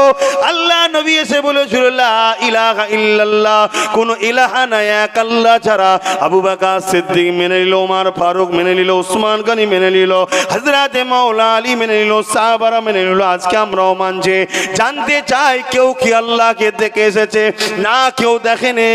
আল্লাহ নবী এসে বলেছিল লা ইলাহা ইল্লাল্লাহ, কোন ইলাহা নাই এক আল্লাহ ছাড়া। আবু বকর সিদ্দিক মেনে নিল, ওমর ফারুক মেনে নিল, ওসমান গনি মেনে নিল, হযরত মাওলা আলী মেনে নিল, সাহাবারা মেনে নিল। আজকে আমরাও মানছি। জানতে চাই, কেউ কি আল্লাহকে দেখে এসেছে? না, কেউ দেখেনি।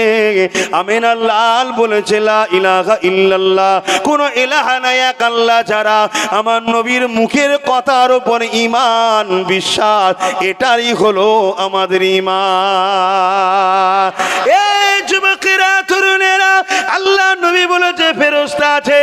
আমিনা আল্লাহ বলেছে লা ইলাহা ইল্লাল্লাহ, কোন ইলাহা নাই এক আল্লাহ ছাড়া। আমার নবীর মুখের কথার উপর ঈমান, বিশ্বাস, এটাই হলো আমাদের ঈমান। এই যুবকেরা, তরুণেরা, আল্লাহ নবী বলেছে ফেরেশতা আছে।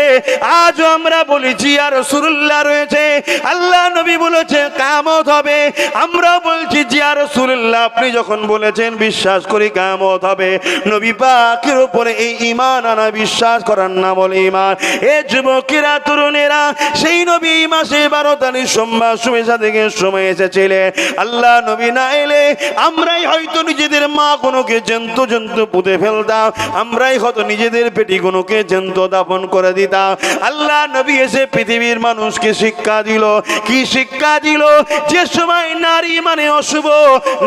আজও আমরা বলেছি ইয়া রাসূলুল্লাহ রয়েছে। আল্লাহ নবী বলেছে কিয়ামত হবে। আমরা বলছি ইয়া রাসূলুল্লাহ, আপনি যখন বলেছেন বিশ্বাস করি কিয়ামত হবে। নবী পাকের উপরে এই ঈমান আনা, বিশ্বাস করার নাম বলে ঈমান। এ যুবকেরা, তরুণেরা, সেই নবী মাসে 12 তারিখ সোমবার শুভেচ্ছা থেকে সময় এসেছিলেন। আল্লাহ নবী না এলে আমরাই হয়তো নিজেদের মা কোনোকে জ্যান্ত জ্যান্ত পুঁতে ফেলতাম, আমরাই হয়তো নিজেদের পেটি কোনোকে জ্যান্ত দাফন করে দিতাম। আল্লাহ নবী এসে পৃথিবীর মানুষকে শিক্ষা দিল। কি শিক্ষা দিল? যে সময় নারী মানে অশুভ,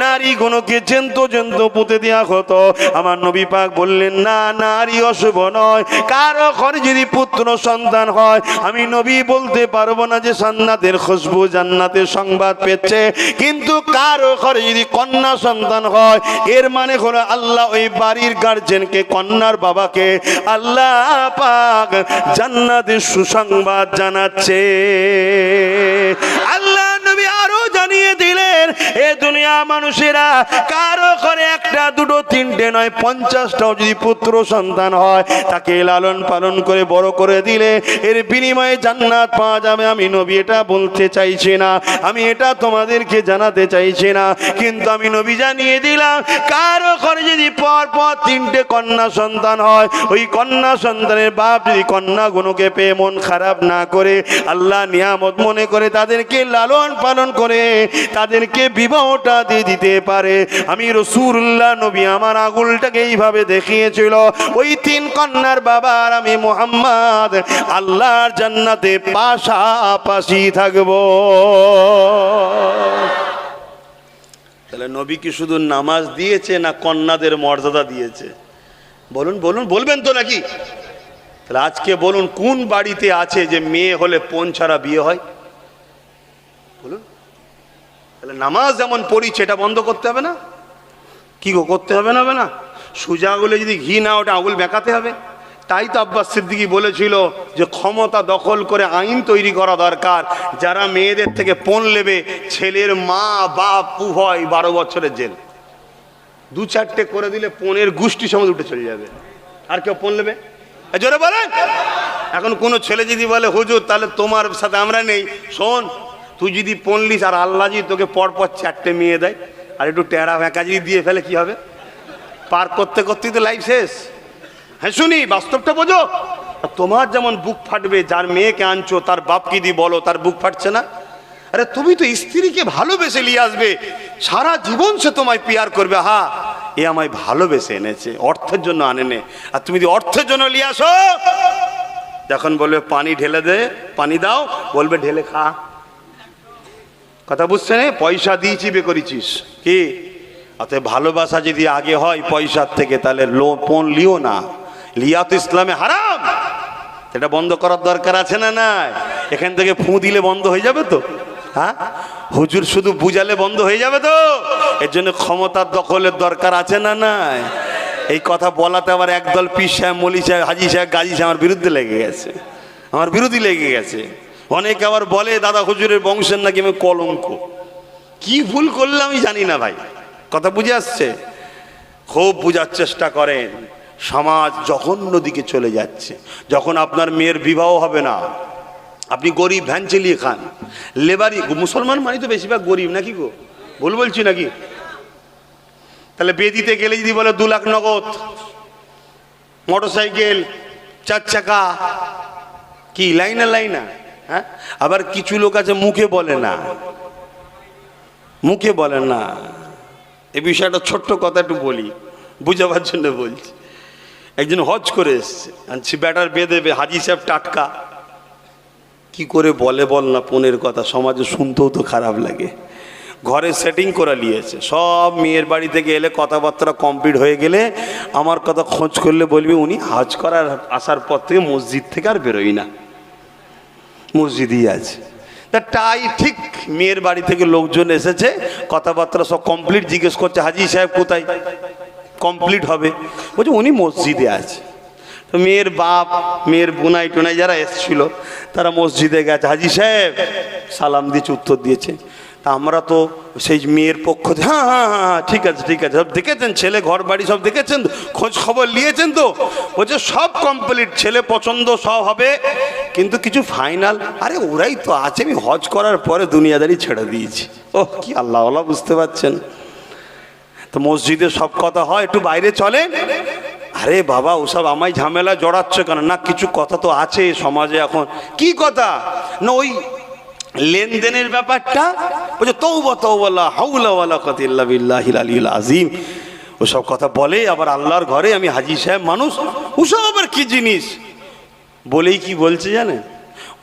নারী কোনোকে জ্যান্ত জ্যান্ত পুঁতে দেওয়া হতো, আমার নবী পাক বললেন না, নারী অশুভ নয়। কারো ঘরে যদি পুত্র সন্তান হয়, আমি নবী বলতে পারবো না যে জান্নাতের খুশবু, জান্নাতের সংবাদ পেয়েছে, কিন্তু কারো ঘরে যদি কন্যা সন্তান হয়, এর মানে হলো আল্লাহ ওই বাড়ির গার্জেনকে, কন্যার বাবাকে আল্লাহ পাক জান্নাতের সুসংবাদ জানাচ্ছে। আল্লাহ নবী আরো জানিয়ে দিলেন, এ দুনিয়া মানুষেরা, কারো ঘরে একটা একটা দুটো তিনটে নয় 50টাও যদি পুত্র সন্তান হয়, তাকে লালন পালন করে বড় করে দিলে এর বিনিময়ে জান্নাত পাওয়া যাবে। আমি নবী এটা বলতে চাইছি না, আমি এটা তোমাদেরকে জানাতে চাইছি না, কিন্তু আমি নবী জানিয়ে দিলাম কারো ঘরে যদি পর পর 3টে কন্যা সন্তান হয়, ওই কন্যা সন্তানের বাপ যদি কন্যাগুলোকে পেয়ে মন খারাপ না করে আল্লাহ নিয়ামত মনে করে তাদেরকে লালন পালন করে তাদেরকে বিবাহটা দিয়ে দিতে পারে। আমি রাসূলুল্লাহ নবী আমার আঙুলটাকে এইভাবে দেখিয়েছিল, ওই 3 কন্যার বাবা আর আমি মুহাম্মদ আল্লাহর জান্নাতে পাশাপাশি থাকবো। তাহলে নবী কি শুধু নামাজ দিয়েছে না কন্যাদের মর্যাদা দিয়েছে? বলুন বলুন, বলবেন তো নাকি? তাহলে আজকে বলুন কোন বাড়িতে আছে যে মেয়ে হলে পণ ছাড়া বিয়ে হয়? বলুন। তাহলে নামাজ যেমন পড়িছে এটা বন্ধ করতে হবে না? কি গো, করতে হবে না? হবে না? সুজা আঙুলে যদি ঘি না ওটা আঙুল বেঁকাতে হবে। তাই তো আব্বাস সিদ্দিকী বলেছিল যে ক্ষমতা দখল করে আইন তৈরি করা দরকার, যারা মেয়েদের থেকে পণ নেবে ছেলের মা বাপ উভয় 12 বছরের জেল। 2-4টে করে দিলে পণের গোষ্ঠী সমাজ উঠে চলে যাবে। আর কেউ পণ নেবে? জোরে বলেন। এখন কোনো ছেলে যদি বলে হুজুর তাহলে তোমার সাথে আমরা নেই, শোন তুই যদি পণ নিস আর আল্লাহ যদি তোকে পরপর 4টে মেয়ে দেয় আর একটু টেরা ভেঁকা যদি দিয়ে ফেলে কি হবে? পার করতে করতেই তো লাইফ শেষ। হ্যাঁ শুনি, বাস্তবটা বোঝো। তোমার যেমন বুক ফাটবে, যার মেয়েকে আনছো তার বাপকে দিয়ে বলো তার বুক ফাটছে না। আরে তুমি তো স্ত্রীকে ভালোবেসে নিয়ে আসবে, সারা জীবন সে তোমায় পিয়ার করবে। হা, এ আমায় ভালোবেসে এনেছে, অর্থের জন্য আনেনে। আর তুমি যদি অর্থের জন্য নিয়ে আসো, যখন বলবে পানি ঢেলে দে, পানি দাও, বলবে ঢেলে খা। কথা বুঝছে না? পয়সা দিয়েছি বে করেছিস কি? অতএব ভালোবাসা যদি আগে হয় পয়সার থেকে, তাহলে পণ লিও না। লিয়া তো ইসলামে হারাম। এটা বন্ধ করার দরকার আছে না? নাই এখান থেকে ফু দিলে বন্ধ হয়ে যাবে তো? হ্যাঁ, হুজুর শুধু বুঝালে বন্ধ হয়ে যাবে তো? এর জন্য ক্ষমতার দখলের দরকার আছে না? নাই এই কথা বলাতে আবার একদল পীর সাহেব, মলি সাহেব, হাজি সাহেব, গাজী সাহেব আমার বিরুদ্ধে লেগে গেছে, আমার বিরোধী লেগে গেছে। অনেকে আবার বলে দাদা হুজুরের বংশের নাকি আমি কলঙ্ক। কি ভুল করলাম আমি জানি না ভাই। কথা বুঝে আসছে? খুব বুঝার চেষ্টা করেন। সমাজ জঘন্য দিকে চলে যাচ্ছে। যখন আপনার মেয়ের বিবাহ হবে না, আপনি গরিব ভ্যান চালিয়ে খান, লেবারি, মুসলমান মানে তো বেশিরভাগ গরিব নাকি গো? ভুল বলছি নাকি? তাহলে বিয়ে দিতে গেলে যদি বলে 2 লাখ নগদ, মোটরসাইকেল, 4 চাকা, কি লাইনা লাইনা। হ্যাঁ, আবার কিছু লোক আছে মুখে বলে না, মুখে বলে না। এই বিষয়টা ছোট্ট কথা একটু বলি, বুঝাবার জন্য বলছি। একজন হজ করে এসছে, আনছি ব্যাটার বিয়ে দেবে, হাজি সাহেব টাটকা। কি করে বলে বল না পনের কথা, সমাজে শুনতেও তো খারাপ লাগে। ঘরে সেটিং করে নিয়েছে, সব মেয়ের বাড়ি থেকে এলে কথাবার্তা কমপ্লিট হয়ে গেলে আমার কথা খোঁজ করলে বলবি উনি হজ করার আসার পর থেকে মসজিদ থেকে আর বেরোই না, মসজিদই আছে। তা তাই ঠিক মেয়ের বাড়ি থেকে লোকজন এসেছে, কথাবার্তা সব কমপ্লিট, জিজ্ঞেস করছে হাজি সাহেব কোথায়, কমপ্লিট হবে, বলছে উনি মসজিদে আছে। তো মেয়ের বাপ, মেয়ের বোনাই টোনাই যারা এসেছিল তারা মসজিদে গেছে, হাজি সাহেব সালাম দিয়েছে, উত্তর দিয়েছে। তা আমরা তো সেই মেয়ের পক্ষ থেকে হ্যাঁ হ্যাঁ হ্যাঁ ঠিক আছে ঠিক আছে, সব দেখেছেন, ছেলে ঘর বাড়ি সব দেখেছেন তো, খোঁজ খবর নিয়েছেন তো? বলছে সব কমপ্লিট, ছেলে পছন্দ সব হবে, কিন্তু কিছু ফাইনাল। আরে ওরাই তো আছে, আমি হজ করার পরে দুনিয়াদারি ছেড়ে দিয়েছি। ওহ কি আল্লাহ আল্লাহ, বুঝতে পারছেন তো? মসজিদে সব কথা হয়, একটু বাইরে চলেন। আরে বাবা ওসব আমায় ঝামেলা জড়াচ্ছে কেন? না কিছু কথা তো আছে সমাজে এখন। কি কথা? না ওই লেনদেনের ব্যাপারটা, বলছে তওবা তওবা লা হাওলা ওয়ালা কুওয়াতা ইল্লা বিল্লাহিল আলিয়্যিল আযীম। ওসব কথা বলে আবার আল্লাহর ঘরে, আমি হাজি সাহেব মানুষ, ওসব আবার কি জিনিস বলেই কি বলছে জানেন?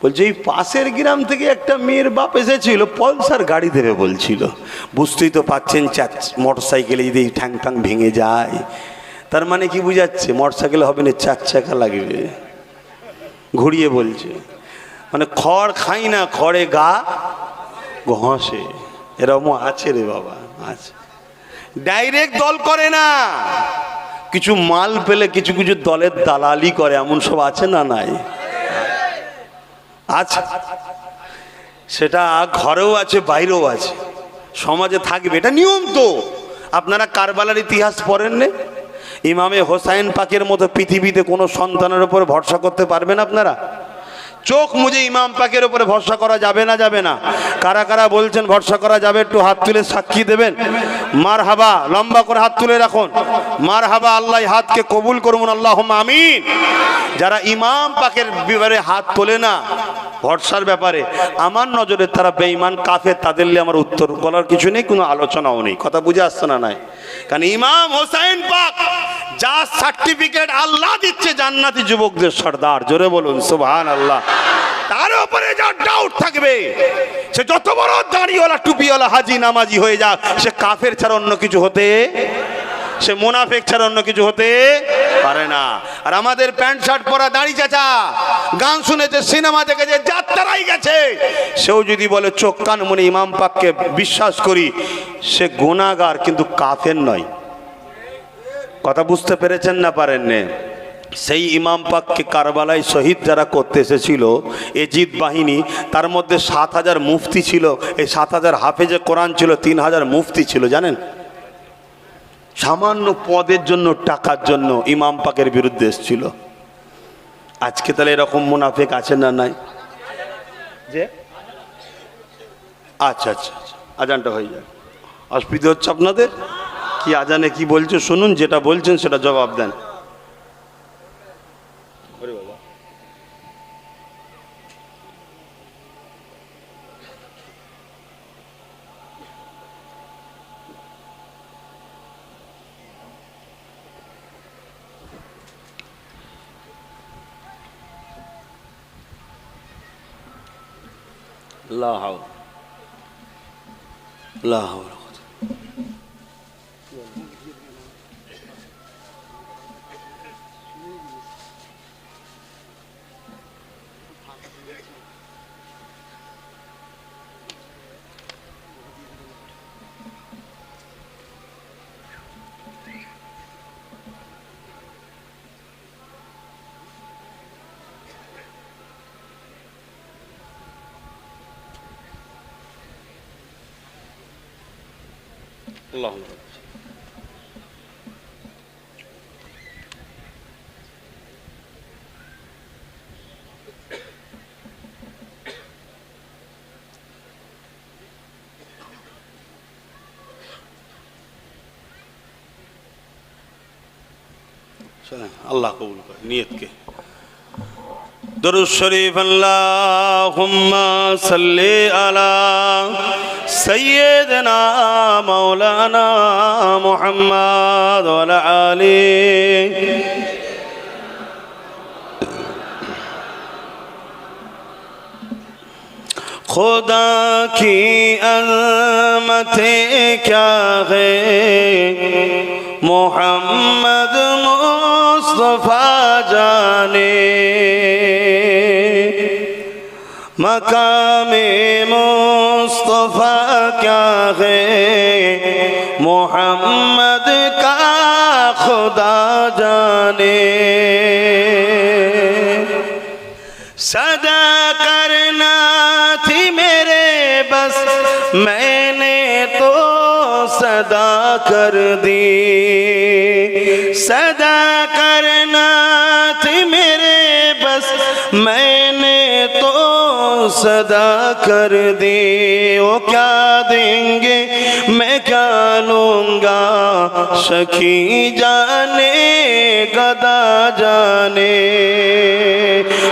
বলছে এই পাশের গ্রাম থেকে একটা মেয়ের বাপ এসেছিল, পলসার গাড়ি দেবে বলছিল। বুঝতেই তো পাচ্ছেন, মোটর সাইকেলে যদি ঠ্যাং ঠ্যাং ভেঙে যায়, তার মানে কি বুঝাচ্ছে? মোটর সাইকেল হবে না, 4 চাকা লাগবে। ঘুরিয়ে বলছে, মানে খড় খাই না, খড়ে গা ঘষে, এরকম আছে রে বাবা, আছে। ডাইরেক্ট দল করে না, কিছু মাল পেলে কিছু কিছু দলের দালালি করে, এমন সব আছে না? নাই আছে, সেটা ঘরেও আছে বাইরেও আছে, সমাজে থাকবে, এটা নিয়ম তো। আপনারা কারবালার ইতিহাস পড়েননি? ইমামে হোসাইন পাকের মতো পৃথিবীতে কোনো সন্তানের উপর ভরসা করতে পারবেন আপনারা? চোখ মুজে ইমাম পাকের উপরে ভরসা করা যাবে না? যাবে না? কারা কারা বলছেন ভরসা করা যাবে একটু হাত তুলে সাক্ষী দেবেন। মার হাবা, লম্বা করে হাত তুলে রাখুন। মার হাবা, আল্লাহ হাতকে কবুল করুন, আল্লাহুম্মা আমিন। যারা ইমাম পাকের ব্যাপারে হাত তোলে না ভরসার ব্যাপারে, আমার নজরে তারা বেঈমান কাফের, তাদের নিয়ে আমার উত্তর বলার কিছু নেই, কোনো আলোচনাও নেই। কথা বুঝে আসছে না? নাই, কারণ ইমাম হোসাইন পাক যা সার্টিফিকেট আল্লাহ দিচ্ছে জান্নাতি যুবকদের সর্দার, জোরে বলুন সুবহানাল্লাহ। তার উপরে যা ডাউট থাকবে, সে যত বড় দাড়িওয়ালা টুপিওয়ালা হাজি নামাজি হয়ে যাক, সে কাফের ছাড়া অন্য কিছু হতে, সে মুনাফিক ছাড়া অন্য কিছু হতে পারে না। আর আমাদের প্যান্ট শার্ট পরা দাড়ি চাচা গান শুনেছে, সিনেমা দেখেছে, যাত্রায় গেছে, সেও যদি বলে চোখ কান মনে ইমাম পাককে বিশ্বাস করি, সে গুনাহগার কিন্তু কাফের নয়। কথা বুঝতে পেরেছেন না পারেননি? সেই ইমাম পাককে কারবালায় শহীদ যারা করতে এসেছিল এজিদ বাহিনী, তার মধ্যে ৭,০০০ মুফতি ছিল, এই ৭,০০০ হাফেজে কোরআন ছিল, ৩,০০০ মুফতি ছিল, জানেন? সামান্য পদের জন্য, টাকার জন্য ইমাম পাকের বিরুদ্ধে এসেছিল। আজকে তাহলে এরকম মুনাফিক আছে না নাই? যে আচ্ছা আচ্ছা আচ্ছা, আজানটা হয়ে যায়। অসুবিধা হচ্ছে আপনাদের? কি আজানে কি বলছে শুনুন, যেটা বলছেন সেটা জবাব দেন। লা হাওলা লা হাওলা। আল্লাহুম্মা আল্লাহ কবুল করে নিয়তকে। দরুদ শরীফ। আল্লাহুম্মা সাল্লি আলা সাইয়্যিদিনা মাওলানা মুহাম্মদ ওয়া আলা আলিহি। खुदा की अज़मतें क्या है, मोहम्मद मुस्तफ़ा जाने, मकामे मुस्तफ़ा क्या है, मोहम्मद का खुदा जाने। सदा करना थी मेरे बस, मैंने तो सदा कर दी, सदा करना थी मेरे बस, मैंने तो सदा कर दी। वो क्या देंगे मैं क्या लूँगा, सखी जाने गदा जाने।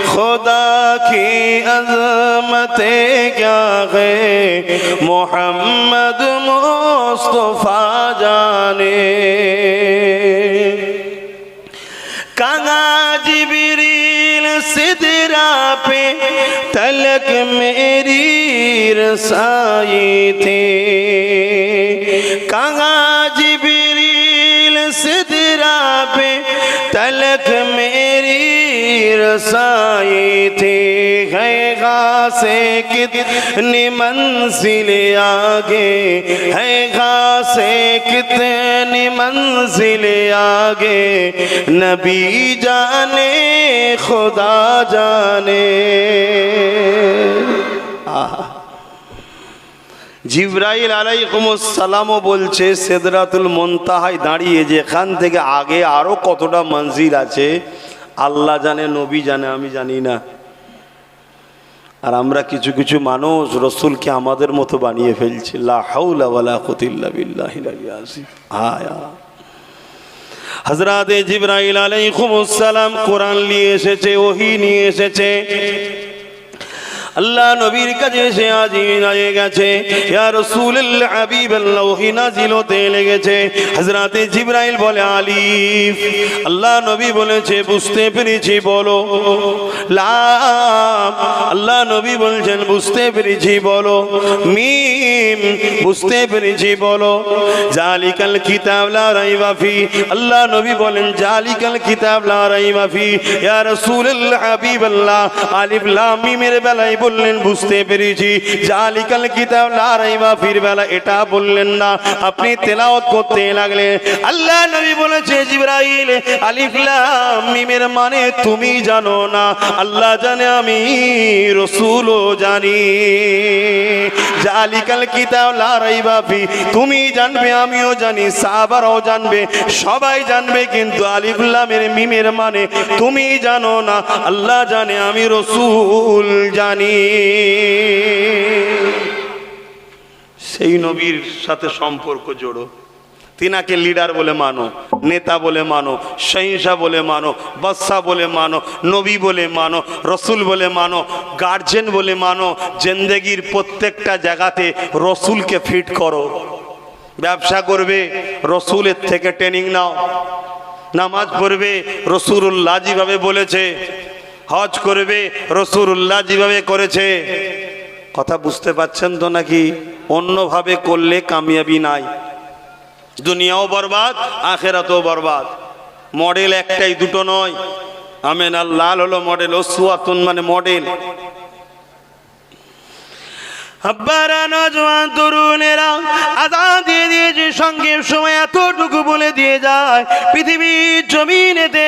खुदा की अज़मतें क्या है, मोहम्मद मुस्तफ़ा जाने। कहाँ जिब्रील सिदरा पे तलक मेरी रसाई थी, कहाँ जिब्रील सिदरा पे तलक मेरी रसाई थी। है से कितनी मंजिल आगे, है से कितनी मंजिल आगे, नबी जाने खुदा जाने। জিবরাইল আলাইহিস সালামও বলছে সিদরাতুল মুনতাহায় দাঁড়িয়ে যেখান থেকে আগে আরো কতটা মঞ্জিল আছে আল্লাহ জানে, নবী জানে, আমি জানি না। আর আমরা কিছু কিছু মানুষ রসুলকে আমাদের মতো বানিয়ে ফেলছি। লা হাওলা ওয়ালা কুওয়াতা ইল্লা বিল্লাহিল আলিয়্যিল আযীম। হযরত জিবরাইল আলাইহিস সালাম কোরআন নিয়ে এসেছে, ওহী নিয়ে এসেছে। আল্লাহ নবীর কাছে এসে হাজির হয়ে গেছে। ইয়া রাসূলুল্লাহ হাবিবাল্লাহ, ওহী নাজিল হতে লেগেছে। হযরত জিবরাইল বলে আলিফ, আল্লাহ নবী বলেছে বুঝতে পেরেছি বলো। লাম, আল্লাহ নবী বলছেন বুঝতে পেরেছি বলো। মিম, বুঝতে পেরেছি বলো। জালিকাল কিতাব লা রাইবা ফি, আল্লাহ নবী বলেন জালিকাল কিতাব লা রাইবা ফি। ইয়া রাসূলুল্লাহ হাবিবাল্লাহ, আলিফ লাম মিমের বেলায় বললেন বুঝতে পেরেছি, জালিকাল কিতাব লা রাইবা ফির বেলা এটা বললেন না। আপনি তেলাওয়াত করতে লাগলেন। আল্লাহ নবী বলেছে জিবরাইল আলিফ লাম মিমের মানে তুমি জানো না, আল্লাহ জানে, আমি রাসূলও জানি। জালিকাল কিতাব লা রাইবা ফি, তুমি জানবে, আমিও জানি, সাহাবারাও জানবে, সবাই জানবে, কিন্তু আলিফ লামের মিমের মানে তুমি জানো না, আল্লাহ জানে, আমি রাসূল জানি। সেই নবীর সাথে সম্পর্ক জোড়ো, তিনাকে লিডার বলে মানো, নেতা বলে মানো, সহিংসা বলে মানো, বাদশা বলে মানো, নবী বলে মানো, রসুল বলে মানো, গার্জেন বলে মানো। জিন্দেগির প্রত্যেকটা জায়গাতে রসুলকে ফিট করো। ব্যবসা করবে রসুলের থেকে ট্রেনিং নাও, নামাজ পড়বে রাসূলুল্লাহ যেভাবে বলেছে, হজ করবে রাসূলুল্লাহ যেভাবে করেছে। কথা বুঝতে পারছেন তো নাকি? অন্যভাবে করলে কামিয়াবি নাই, দুনিয়াও বরবাদ, আখেরাতও বরবাদ। মডেল একটাই, দুটো নয়। আমেনা লাল হলো মডেল, ওসওয়াতুন মানে মডেল। আব্বারা নওজোয়ান তরুণেরা আযান দিয়ে দিয়েছে, সঙ্গে সময় এতটুকু বলে দিয়ে যায়, পৃথিবীর জমিনেতে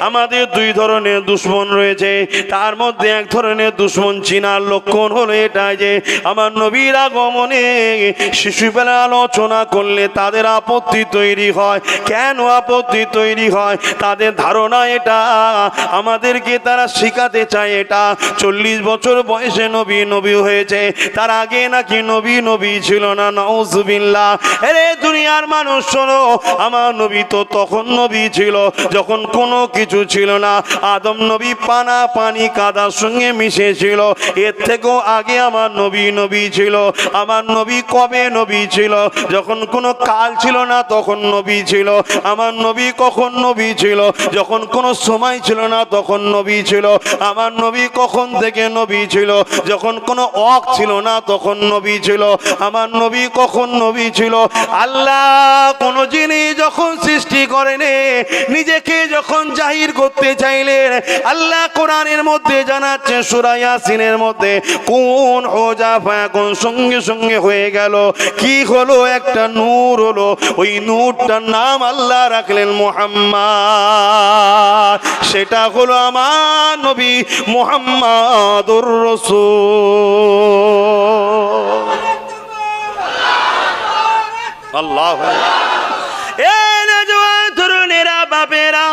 আমাদের দুই ধরনের দুশ্মন রয়েছে। তার মধ্যে এক ধরনের দুশ্মন চিনার লক্ষণ হলো এটা যে আমার নবীর আগমনে শিশুবেলা আলোচনা করলে তাদের আপত্তি তৈরি হয়। কেন আপত্তি তৈরি হয়? তাদের ধারণা এটা, আমাদেরকে তারা শিখাতে চায় এটা 40 বছর বয়সে নবী নবী হয়েছে, তারা আগে নাকি নবী ছিল না। নাউজুবিল্লাহ। আরে দুনিয়ার মানুষ শোনো, আমার নবী তো তখন নবী ছিল যখন কোনো কিছু ছিল না। আদম নবী পানা পানি কাদার সঙ্গে মিশেছিল, এর থেকেও আগে আমার নবী ছিল। আমার নবী কবে নবী ছিল? যখন কোনো কাল ছিল না তখন নবী ছিল। আমার নবী কখন নবী ছিল? যখন কোনো সময় ছিল না তখন নবী ছিল। আমার নবী কখন থেকে নবী ছিল? যখন কোনো ওয়াক ছিল না তখন নবী ছিল। আমার নবী কখন নবী ছিল? আল্লাহ কোন জিনিস যখন সৃষ্টি করেন, নিজেকে যখন জাহির করতে চাইলেন, আল্লাহ কোরআনের মধ্যে জানাচ্ছে সূরা ইয়াসিনের মধ্যে, কোন হোজা ফায়াকুন, সঙ্গে সঙ্গে হয়ে গেল। কি হলো? একটা নূর হলো। ওই নূরটার নাম আল্লাহ রাখলেন মুহাম্মদ। সেটা হলো আমার নবী মুহাম্মাদুর রাসূল। আল্লাহ তরুণেরা, বাপেরা,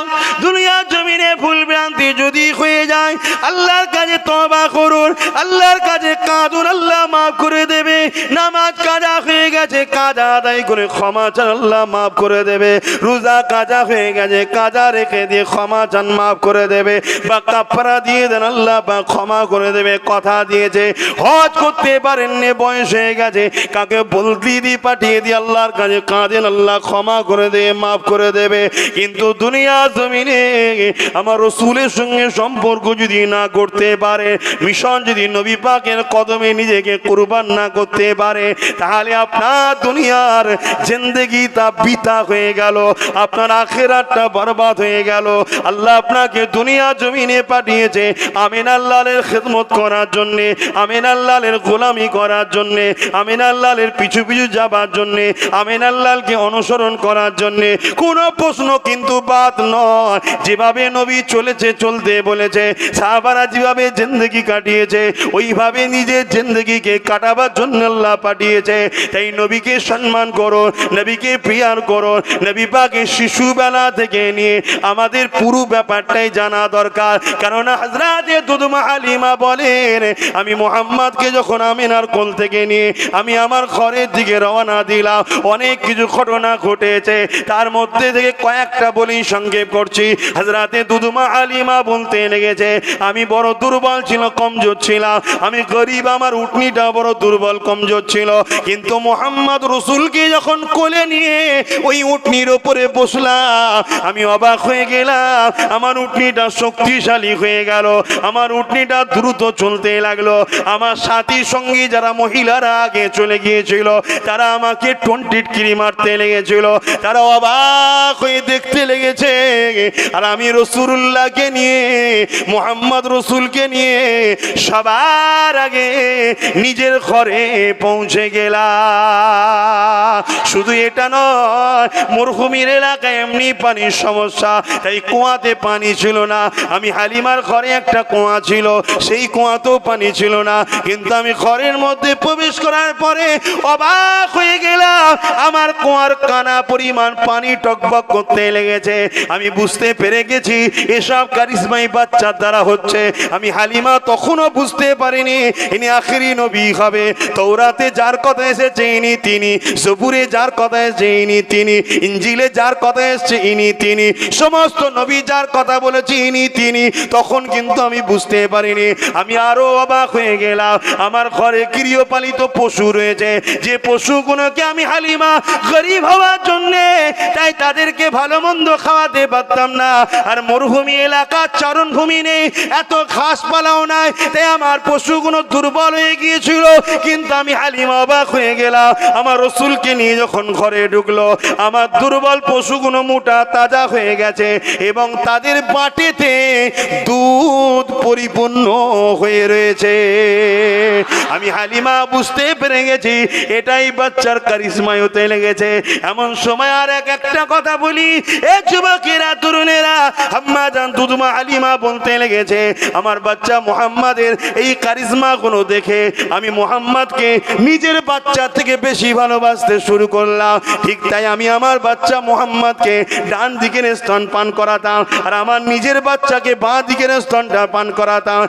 দুনিয়ার জমিনে ভুল ভ্রান্তি যদি হয়ে যায়, আল্লাহর কাছে তওবা করুন, আল্লাহর কাছে কাঁদুন, আল্লাহ মাফ করে দেবে। নামাজ কাজা হয়ে গেছে, কাজা আদায় করে ক্ষমা চান, আল্লাহ মাফ করে দেবে। রোজা কাজা হয়ে গেছে, কাজা রেখে দিয়ে ক্ষমা চান, মাফ করে দেবে। বা কাফারা দিয়ে দেন, আল্লাহ বা ক্ষমা করে দেবে। কথা দিয়েছে, হজ করতে পারেননি, বয়স হয়ে গেছে, কাকে বলতি দিয়ে পাঠিয়ে দিয়ে আল্লাহর কাছে কাঁদেন, আল্লাহ ক্ষমা করে দেবে, মাফ করে দেবে। কিন্তু দুনিয়া জমিনে আমার রাসূলের সঙ্গে সম্পর্ক যদি না করতে পারে, মিশন যদি নবী পাকের কদমে নিজেকে কুরবান না করতে পারে, তাহলে আপনার দুনিয়ার জিন্দেগিটা বৃথা হয়ে গেল, আপনার আখিরাতটা বরবাদ হয়ে গেল। আল্লাহ আপনাকে দুনিয়া জমিনে পাঠিয়েছে আমিন আল্লাহর খিদমত করার জন্য, আমিন আল্লাহর গোলামি করার জন্য, আমিন আল্লাহর পিছু পিছু যাবার জন্য, আমিন আল্লাহকে অনুসরণ করার জন্য। কোনো প্রশ্ন কিন্তু বাদ নয়, যেভাবে নবী চলেছে, চলতে বলেছে, সাহাবারা যেভাবে জিন্দগি কাটিয়েছে ওইভাবে নিজের জিন্দগিকে কাটাবার জন্য আল্লাহ পাঠিয়েছে। তাই নবীকে সম্মান করো, নবীকে প্রিয়ার করো। নবী পাকের শিশুবেলা থেকে নিয়ে আমাদের পুরো ব্যাপারটাই জানা দরকার। কেননা হযরতে দুদমা হালিমা বলেন, আমি মুহাম্মদকে যখন আমিনার কোল থেকে নিয়ে আমি আমার ঘরের দিকে রওনা দিলাম, অনেক কিছু ঘটনা ঘটেছে। তার মধ্যে থেকে কয়েকটা বলি সংক্ষেপ করছি। হযরতে দুদমা হালিমা বলতে লেগেছে, আমি বড় দুর্বল ছিল, কমজোর ছিলাম, আমি গরিব, আমার উটনিটা বড় দুর্বল কমজোর ছিল। কিন্তু মুহাম্মদ রাসূলকে যখন কোলে নিয়ে ওই উটনির উপরে বসলাম, আমি অবাক হয়ে গেলাম। আমার উটনিটা শক্তিশালী হয়ে গেল, আমার উটনিটা দ্রুত চলতে লাগলো। আমার সাথী সঙ্গী যারা মহিলারা আগে চলে গিয়েছিল তারা আমাকে টন্টিটকিরি মারতে লেগেছিল, তারা অবাক হয়ে দেখতে লেগেছে। আর আমি রাসূলুল্লাহকে নিয়ে, মুহাম্মদ রাসূলকে নিয়ে সবার আগে নিজের ঘরে পৌঁছে গেলাম। শুধু এটা নয়, মরুভূমির এলাকায় এমনি পানির সমস্যা, তাই কুয়াতে পানি ছিল না। আমি হালিমার ঘরে একটা কুয়া ছিল, সেই কুয়াতেও পানি ছিল না। কিন্তু আমি ঘরের মধ্যে প্রবেশ করার পরে অবাক হয়ে গেলাম, আমার কুয়ার কানা পরিমাণ পানি টকবক করতে লেগেছে। আমি বুঝতে পেরে গেছি এসব কারিশমাই বাচ্চার দ্বারা হচ্ছে। আমি হালিমা তখনও বুঝতে পারিনি ইনি আখেরি নবী হবে। তৌরাতে যার কথা এসেছে ইনি তিনি, জবুরে যার কথা এসেছে ইনি তিনি, ইঞ্জিলে যার কথা এসেছে ইনি তিনি, সমস্ত নবী যার কথা বলেছে ইনি তিনি। তখন কিন্তু আমি বুঝতে পারিনি। আমি আরো অবাক হয়ে গেলাম, আমার ঘরে গৃহপালিত পশু রয়েছে, যে পশুগুলোকে আমি হালিমা গরিব হওয়ার জন্যে তাই তাদেরকে ভালো মন্দ খাওয়াতে পারতাম না। আর মরুভূমি এলাকা, চারণভূমি নেই, এত ঘাসপালাও নাই, তাই আমার পশুগুলো দুর্বল হয়ে গিয়েছিল। কিন্তু আমি হালিমা অবাক হয়ে গেলাম, আমার রাসূলকে নিয়ে যখন ঘরে ঢুকলো, আমার দুর্বল পশুগুলো মোটা তাজা হয়ে গেছে এবং তাদের বাটিতে দুধ পরিপূর্ণ হয়ে রয়েছে। আমি হালিমা বুঝতে পেরে গেছি এটাই বাচ্চার কারিশমায় হতে লেগেছে। এমন সময় আর একটা কথা বলি, এ যুবকেরা, তরুণেরা, আম্মা জান দুদমা হালিমা বলতে লেগেছে, আমার বাচ্চা মুহাম্মাদের এই কারিশমা গুলো দেখে আমি মুহাম্মাদকে নিজের বাচ্চা থেকে বেশি ভালোবাসতে শুরু করলাম। ঠিক তাই আমি আমার বাচ্চা মুহাম্মাদকে ডান দিকের স্তন পান করাতাম আর আমার নিজের বাচ্চাকে বাঁ দিকের স্তনটা পান করাতাম।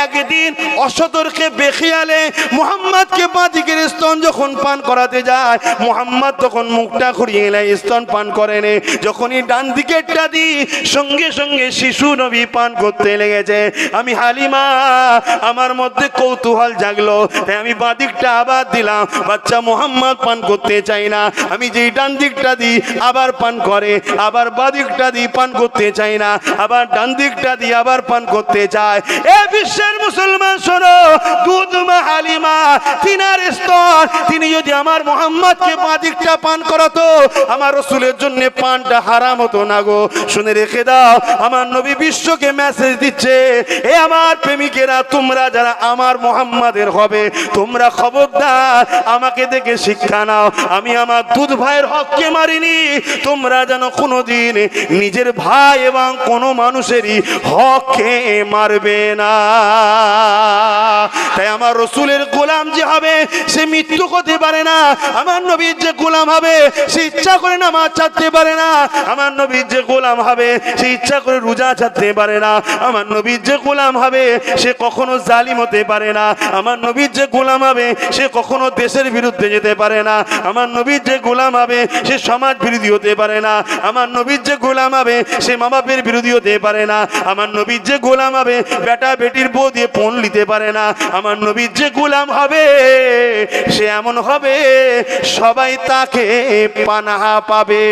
একদিন অসতর্কে বেখিয়ালে মুহাম্মাদকে বাঁ দিকের স্তন যখন পান করাতে যায়, মুহাম্মাদ তখন মুখটা ঘুরিয়ে এলাই স্তন পান করেনি। যখনই ডান দিকেরটা দিই, সঙ্গে সঙ্গে শিশু নবী পান করতে লেগেছে। আমি হালিমা, আমার মধ্যে কৌতূহল জাগলো, তাই আমি বাঁ দিকটা আবার দিলাম। বাচ্চা মুহাম্মদ পান করতে চাই না, আমি যেই ডান দিকটা দিই আবার পান করে, আবার বাঁ দিকটা দিই পান করতে চাই না, আবার ডান দিকটা দিই আবার পান করতে চায়। এ বিশ্বের মুসলমান শোনো, দুদমা হালিমা তিনার স্তন, তিনি যদি আমার মুহাম্মদকে বাঁ দিকটা পান করাতো, আমার রাসূলের জন্য পানটা হারাম হতো না গো। শুনে রেখে দাও, আমার নবী বিশ্বকে মেসেজ দিচ্ছে, এ আমার প্রেমিকেরা, তোমরা যারা আমার মুহাম্মাদের হবে, তোমরা খবরদার আমাকে দেখে শিক্ষা নাও। আমি আমার দুধ ভাইয়ের হককে মারিনি, তোমরা যেন কোনোদিন নিজের ভাই এবং কোনো মানুষেরই হককে মারবে না। তাই আমার রাসূলের গোলাম যে হবে সে মৃত্যু হতে পারে না। আমার নবীর যে গোলাম হবে সে ইচ্ছা করে নামাজ ছাড়তে পারে না। আমার নবীর যে গোলাম হবে সে ইচ্ছা করে রোজা ছাড়তে পারে না। আমার নবীর যে গোলাম হবে সে কখনো জালিম হতে পারে না। আমার নবীর যে গোলাম হবে সে কখনো দেশের বিরুদ্ধে যেতে পারে না। আমার নবীর যে গোলাম হবে সে সমাজ বিরোধী হতে পারে না। আমার নবীর যে গোলাম হবে সে মা বাপের বিরোধী হতে পারে না। আমার নবীর যে গোলাম হবে বেটা বেটির বউ দিয়ে পণ নিতে পারে না। আমার নবীর যে গোলাম হবে সে এমন হবে সবাই তাকে পানাহা পাবে।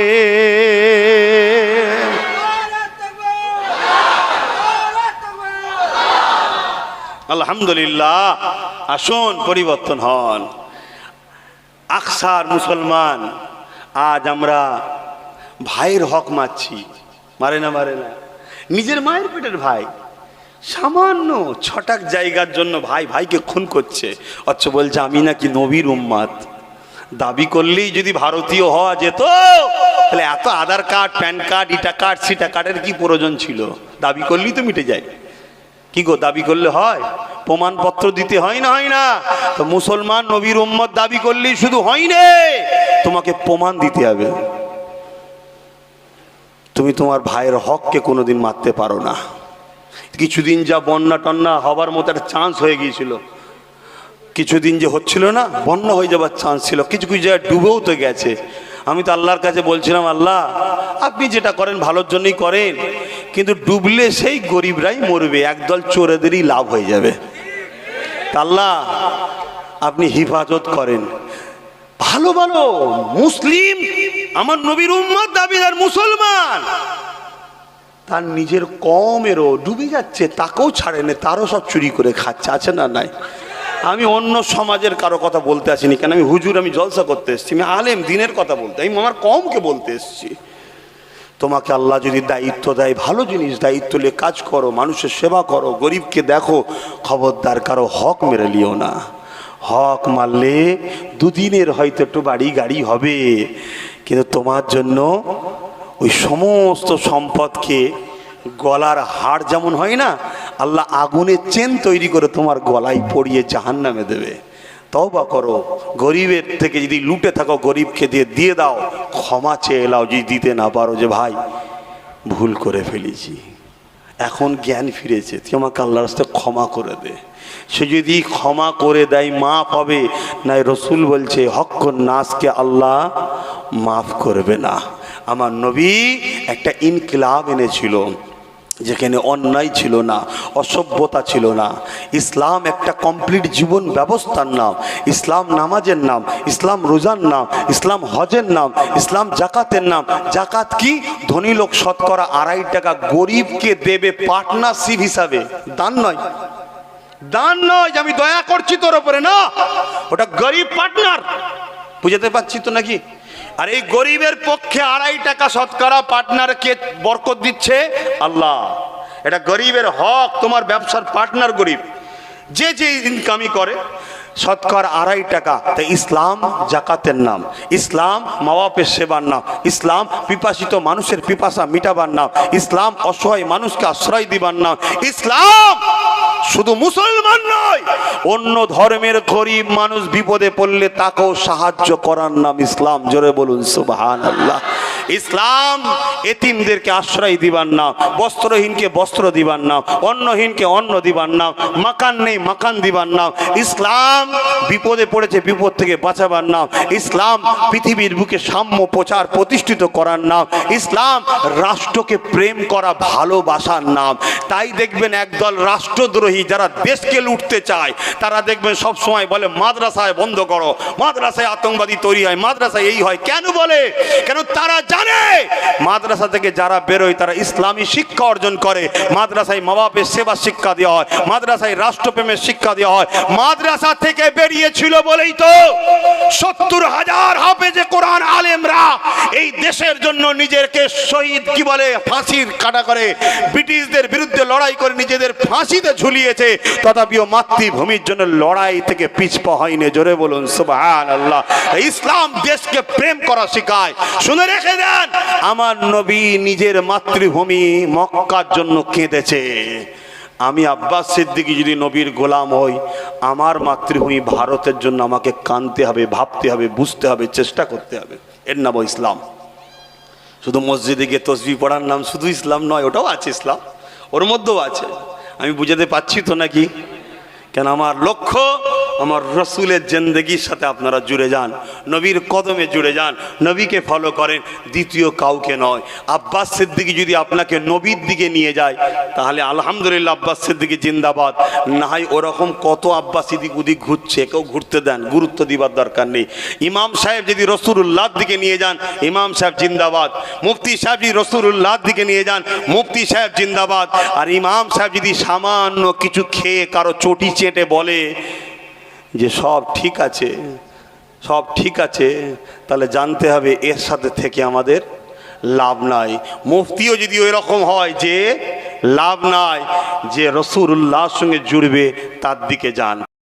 আলহামদুলিল্লাহ, আসুন পরিবর্তন হন। আকসার মুসলমান আজ আমরা ভাইয়ের হক মারছি, মারে না নিজের মায়ের পেটের ভাই, সামান্য ছটাক জায়গার জন্য ভাই ভাইকে খুন করছে। অথচ বলছে আমি নাকি নবীর উম্মত। দাবি করলেই যদি ভারতীয় হওয়া যেত তাহলে এত আধার কার্ড, প্যান কার্ড, ইটা কার্ড, সিটা কার্ডের কি প্রয়োজন ছিল? দাবি করলেই তো মিটে যায়। কি গো, দাবি করলে হয়? প্রমাণপত্র দিতে হয় না, হয় না? তো মুসলমান নবীর উম্মত দাবি করলেই শুধু হয় না, তোমাকে প্রমাণ দিতে হবে। তুমি তোমার ভাইয়ের হককে কোনোদিন মারতে পারো না। কিছুদিন যা বন্যা টন্যা হবার মতো একটা চান্স হয়ে গিয়েছিল, কিছুদিন যে হচ্ছিল না, বন্যা হয়ে যাবার চান্স ছিল, কিছু কিছু জায়গায় ডুবেও তো গেছে। আমি তো আল্লাহর কাছে বলছিলাম, আল্লাহ আপনি যেটা করেন ভালোর জন্যই করেন, কিন্তু ডুবলে সেই গরিবরাই মরবে, একদল চোরেদেরই লাভ হয়ে যাবে। আল্লাহ আপনি হেফাজত করেন। ভালো ভালো মুসলিম, আমার নবীর উম্মত দাবিদার মুসলমান, তার নিজের কমেরও ডুবে যাচ্ছে, তাকেও ছাড়ে না, তারও সব চুরি করে খাচ্ছে, আছে না নাই? আমি অন্য সমাজের কারো কথা বলতে আসিনি, কেন আমি হুজুর, আমি জলসা করতে এসেছি, আমি আলেম দিনের কথা বলতে, আমি আমার কমকে বলতে এসেছি। তোমাকে আল্লাহ যদি দায়িত্ব দেয়, ভালো জিনিস দায়িত্ব নিয়ে কাজ করো, মানুষের সেবা করো, গরিবকে দেখো, খবরদার কারো হক মেরে লিও না। হক মারলে দুদিনের হয়তো একটু বাড়ি গাড়ি হবে, কিন্তু তোমার জন্য ওই সমস্ত সম্পদকে গলার হাড় যেমন হয় না, আল্লাহ আগুনের চেন তৈরি করে তোমার গলায় পরিয়ে জাহান্নামে দেবে। তওবা করো, গরিবের থেকে যদি লুটে থাকো গরিবকে দিয়ে দাও, ক্ষমা চেয়ে এলাও যদি দিতে না পারো, যে ভাই ভুল করে ফেলেছি, এখন জ্ঞান ফিরেছে, তুই আমাকে আল্লাহর রাস্তায় ক্ষমা করে দে। সে যদি ক্ষমা করে দেয় মাফ হবে, নাই রসুল বলছে হক্কুন নাসকে আল্লাহ মাফ করবে না। আমার নবী একটা ইনকিলাব এনেছিল, যেখানে অন্যায় ছিল না, অসভ্যতা ছিল না। ইসলাম একটা কমপ্লিট জীবন ব্যবস্থার নাম, ইসলাম নামাজের নাম, ইসলাম রোজার নাম, ইসলাম হজের নাম, ইসলাম জাকাতের নাম। জাকাত কি? ধনী লোক শতকরা 2.5 টাকা গরিবকে দেবে পার্টনারশিপ হিসাবে, দান নয়। দান নয় যে আমি দয়া করছি তোর উপরে, না, ওটা গরিব পার্টনার। বুঝতে পারছি তো নাকি? আর এই গরিবের পক্ষে 2.5 টাকা শতকরা পার্টনারকে বরকত দিচ্ছে আল্লাহ। এটা গরিবের হক, তোমার ব্যবসার পার্টনার গরিব, যে যে ইনকামই করে শতকরা 2.5 টাকা। তাই ইসলাম জাকাতের নাম, ইসলাম মা বাপের সেবার নাম, ইসলাম পিপাসিত মানুষের পিপাসা মিটাবার নাম, ইসলাম অসহায় মানুষকে আশ্রয় দিবার নাম। ইসলাম শুধু মুসলমান নয়, অন্য ধর্মের গরিব মানুষ বিপদে পড়লে তাকেও সাহায্য করার নাম ইসলাম। জোরে বলুন সুবহানাল্লাহ। ইসলাম এতিমদেরকে আশ্রয় দিবার নাম, বস্ত্রহীনকে বস্ত্র দিবার নাম, অন্নহীনকে অন্ন দিবার নাম, মাকান নেই মাকান দিবার নাম। ইসলাম বিপদে পড়েছে বিপদ থেকে বাঁচাবার নাম। ইসলাম পৃথিবীর বুকে সাম্য প্রচার প্রতিষ্ঠিত করার নাম। ইসলাম রাষ্ট্রকে প্রেম করা ভালোবাসার নাম। তাই দেখবেন একদল রাষ্ট্রদ্রোহী যারা দেশকে লুটতে চায়, তারা দেখবেন সব সময় বলে মাদ্রাসায় বন্ধ করো, মাদ্রাসায় আতঙ্কবাদী তৈরি হয়, মাদ্রাসায় এই হয়। কেন বলে? কেন তারা জানে মাদ্রাসা থেকে যারা বেরোয় তারা ইসলামী শিক্ষা অর্জন করে। মাদ্রাসায় মা বাপের সেবা শিক্ষা দেওয়া হয়, মাদ্রাসায় রাষ্ট্রপ্রেমের শিক্ষা দেওয়া হয়। মাদ্রাসা থেকে বেরিয়েছিল বলেই তো 70,000 হাফেজে কোরআন আলেমরা এই দেশের জন্য নিজেকে শহীদ কি বলে ফাঁসির কাটা করে ব্রিটিশদের বিরুদ্ধে লড়াই করে নিজেদের ফাঁসিতে ঝুলিয়েছে, তথাপিও মাতৃভূমির জন্য লড়াই থেকে পিছপা হয়নি। জোরে বলুন সুবহানাল্লাহ। ইসলাম দেশকে প্রেম করা শেখায়। শুনে রেখে দেন, আমার নবী নিজের মাতৃভূমি মক্কার জন্য কেঁদেছে। আমি আব্বাস সিদ্দিকী যদি নবীর গোলাম হই, আমার মাতৃভূমি ভারতের জন্য আমাকে কাঁদতে হবে, ভাবতে হবে, বুঝতে হবে, চেষ্টা করতে হবে। এর নাম ইসলাম। শুধু মসজিদে গিয়ে তসবিহ পড়ার নাম শুধু ইসলাম নয়, ওটাও আছে ইসলাম, ওর মধ্যেও আছে। আমি বুঝাতে পারছি তো নাকি? কেন আমার লক্ষ্য আমার রসুলের জিন্দেগির সাথে আপনারা জুড়ে যান, নবীর কদমে জুড়ে যান, নবীকে ফলো করেন, দ্বিতীয় কাউকে নয়। আব্বাস সিদ্দিকী যদি আপনাকে নবীর দিকে নিয়ে যায় তাহলে আলহামদুলিল্লাহ, আব্বাস সিদ্দিকী জিন্দাবাদ। না হয় ওরকম কত আব্বাস সিদ্দিক ওদিক ঘুরছে, কেউ ঘুরতে দেন, গুরুত্ব দিবার দরকার নেই। ইমাম সাহেব যদি রসুলুল্লাহর দিকে নিয়ে যান, ইমাম সাহেব জিন্দাবাদ। মুফতি সাহেব যদি রসুলুল্লাহর দিকে নিয়ে যান, মুফতি সাহেব জিন্দাবাদ। আর ইমাম সাহেব যদি সামান্য কিছু খেয়ে কারো চটি চেটে বলে যে সব ঠিক আছে, সব ঠিক আছে, তাহলে জানতে হবে এর সাথে থেকে আমাদের লাভ নাই। মুফতিও যদি ওই রকম হয় যে লাভ নাই, যে রসুলুল্লাহর সঙ্গে জুড়বে তার দিকে যান।